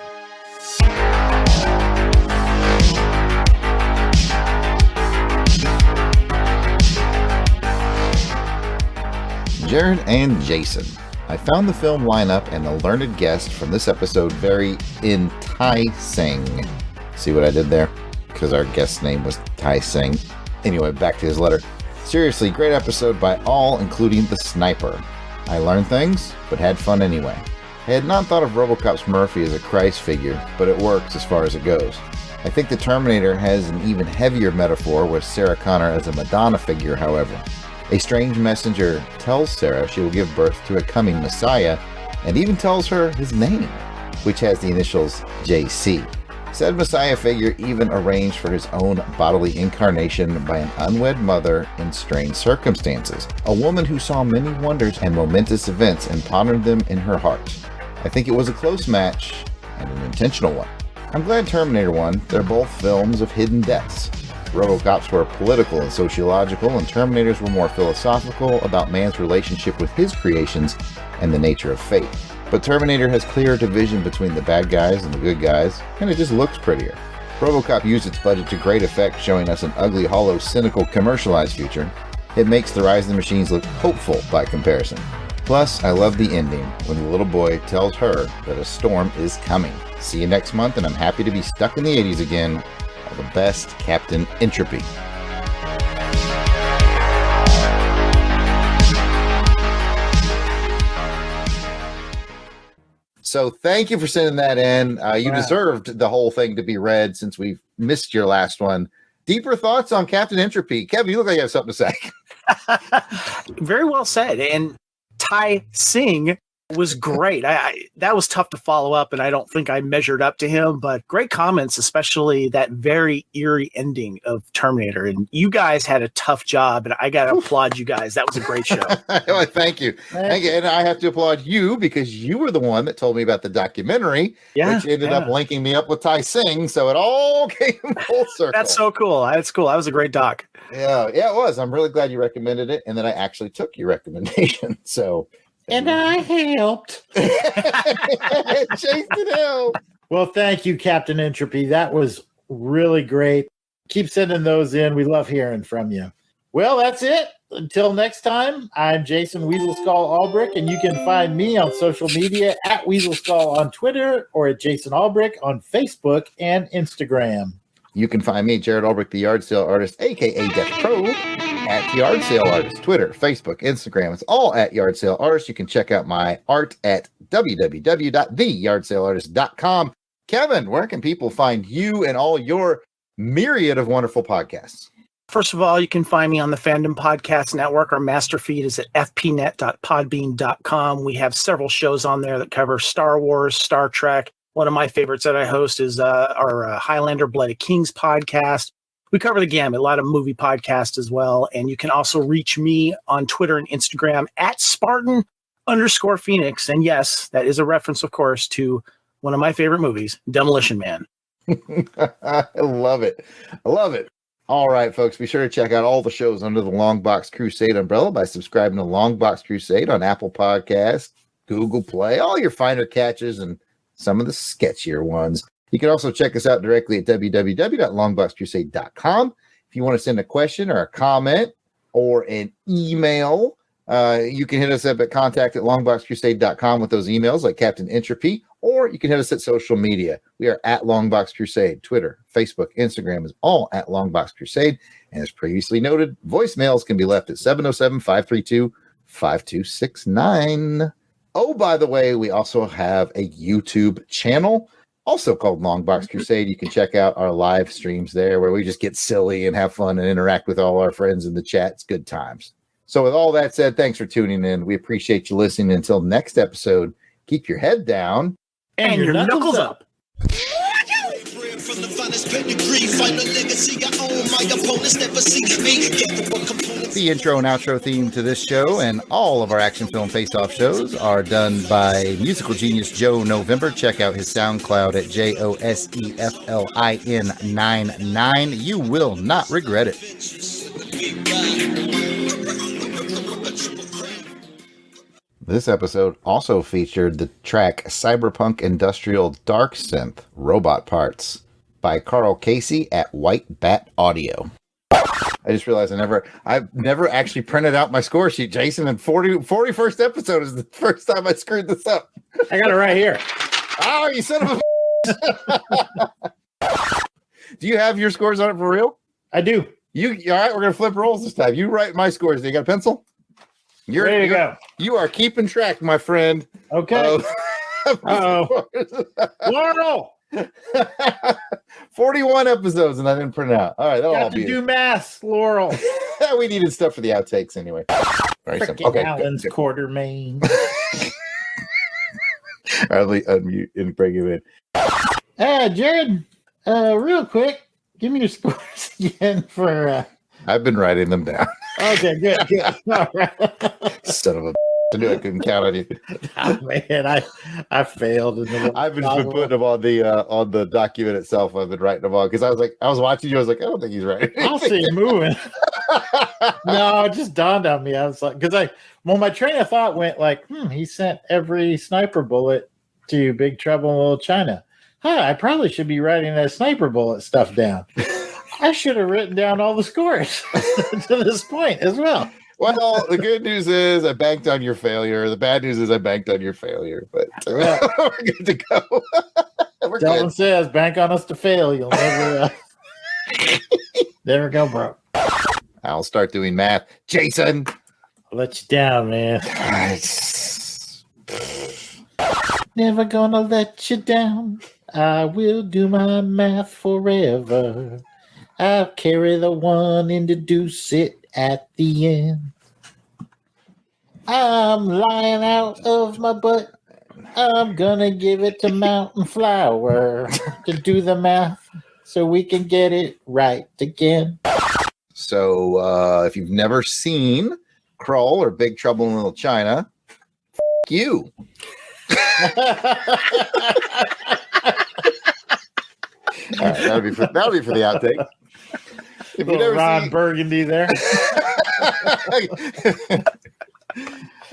S4: Jared and Jason, I found the film lineup and the learned guest from this episode very enticing. See what I did there? Because our guest's name was Tai Singh. Anyway, back to his letter. Seriously, great episode by all, including the sniper. I learned things, but had fun anyway. I had not thought of Robocop's Murphy as a Christ figure, but it works as far as it goes. I think the Terminator has an even heavier metaphor with Sarah Connor as a Madonna figure, however. A strange messenger tells Sarah she will give birth to a coming Messiah, and even tells her his name, which has the initials JC. Said Messiah figure even arranged for his own bodily incarnation by an unwed mother in strange circumstances, a woman who saw many wonders and momentous events and pondered them in her heart. I think it was a close match and an intentional one. I'm glad Terminator won. They're both films of hidden depths. Robocops were political and sociological, and Terminators were more philosophical about man's relationship with his creations and the nature of fate. But Terminator has clearer division between the bad guys and the good guys, and it just looks prettier. Robocop used its budget to great effect, showing us an ugly, hollow, cynical, commercialized future. It makes the Rise of the Machines look hopeful by comparison. Plus, I love the ending, when the little boy tells her that a storm is coming. See you next month, and I'm happy to be stuck in the 80s again. All the best, Captain Entropy. So thank you for sending that in. You deserved the whole thing to be read since we've missed your last one. Deeper thoughts on Captain Entropy. Kevin, you look like you have something to say.
S7: Very well said. And Tai Singh was great. That was tough to follow up, and I don't think I measured up to him, but great comments, especially that very eerie ending of Terminator. And you guys had a tough job, and I got to applaud you guys. That was a great show.
S4: Well, thank you. Thank you. And I have to applaud you because you were the one that told me about the documentary, which ended up linking me up with Tai Singh. So it all came full circle.
S7: That's so cool. That's cool. That was a great doc.
S4: Yeah, it was. I'm really glad you recommended it, and that I actually took your recommendation. So.
S3: And I helped.
S4: Jason helped.
S3: Well, thank you, Captain Entropy. That was really great. Keep sending those in. We love hearing from you. Well, that's it. Until next time, I'm Jason Weasel Skull Albrick, and you can find me on social media at Weasel Skull on Twitter or at Jason Albrick on Facebook and Instagram.
S4: You can find me, Jared Albrick, the Yard Sale Artist, a.k.a. Death Pro, at Yard Sale Artist. Twitter, Facebook, Instagram. It's all at Yard Sale Artist. You can check out my art at www.theyardsaleartist.com. Kevin, where can people find you and all your myriad of wonderful podcasts?
S7: First of all, you can find me on the Fandom Podcast Network. Our master feed is at fpnet.podbean.com. We have several shows on there that cover Star Wars, Star Trek. One of my favorites that I host is our Highlander Blood of Kings podcast. We cover the gamut, a lot of movie podcasts as well. And you can also reach me on Twitter and Instagram at Spartan_Phoenix. And yes, that is a reference, of course, to one of my favorite movies, Demolition Man.
S4: I love it. I love it. All right, folks, be sure to check out all the shows under the Longbox Crusade umbrella by subscribing to Longbox Crusade on Apple Podcasts, Google Play, all your finer catches, and some of the sketchier ones. You can also check us out directly at www.longboxcrusade.com. If you want to send a question or a comment or an email, you can hit us up at contact@longboxcrusade.com with those emails like Captain Entropy, or you can hit us at social media. We are at Longbox Crusade. Twitter, Facebook, Instagram is all at Longbox Crusade. And as previously noted, voicemails can be left at 707-532-5269. Oh, by the way, we also have a YouTube channel, also called Longbox Crusade. You can check out our live streams there where we just get silly and have fun and interact with all our friends in the chat. It's good times. So with all that said, thanks for tuning in. We appreciate you listening. Until next episode, keep your head down
S7: and your knuckles up.
S4: The intro and outro theme to this show and all of our action film face-off shows are done by musical genius Joe November. Check out his SoundCloud at JOSEFLIN99. You will not regret it. This episode also featured the track Cyberpunk Industrial Dark Synth Robot Parts by Carl Casey at White Bat Audio. I just realized I've never actually printed out my score sheet, Jason, and 41st episode is the first time I screwed this up.
S3: I got it right here.
S4: Oh, you son of a Do you have your scores on it for real?
S3: I do.
S4: All right, we're going to flip roles this time. You write my scores. You got a pencil?
S3: There you go.
S4: You are keeping track, my friend.
S3: Okay. Laurel!
S4: 41 episodes and I didn't print it out. All right, that'll all be
S3: do math, Laurel.
S4: We needed stuff for the outtakes anyway. Very simple. Okay.
S3: Alan's Quartermain.
S4: All right, unmute and bring him in.
S3: Jared, real quick, give me your scores again for
S4: I've been writing them down.
S3: Okay, good. All right.
S4: Son of a I knew I couldn't count on you.
S3: Oh, man, I failed.
S4: I've been putting them on the document itself. I've been writing them on because I was watching you. I was like, I don't think he's right.
S3: I'll see him moving. No, it just dawned on me. I was like, my train of thought went like, he sent every sniper bullet to Big Trouble in Little China. I probably should be writing that sniper bullet stuff down. I should have written down all the scores to this point as well.
S4: Well, the good news is I banked on your failure. The bad news is I banked on your failure. But we're good to go.
S3: Delvin says, bank on us to fail. You'll never, never go broke.
S4: I'll start doing math. Jason!
S3: I'll let you down, man. Never gonna let you down. I will do my math forever. I'll carry the one and deduce it at the end. I'm lying out of my butt. I'm gonna give it to Mountain Flower to do the math so we can get it right again.
S4: So if you've never seen Krull or Big Trouble in Little China, you. All right, that'll be for the outtake. If you never
S3: Ron Burgundy there.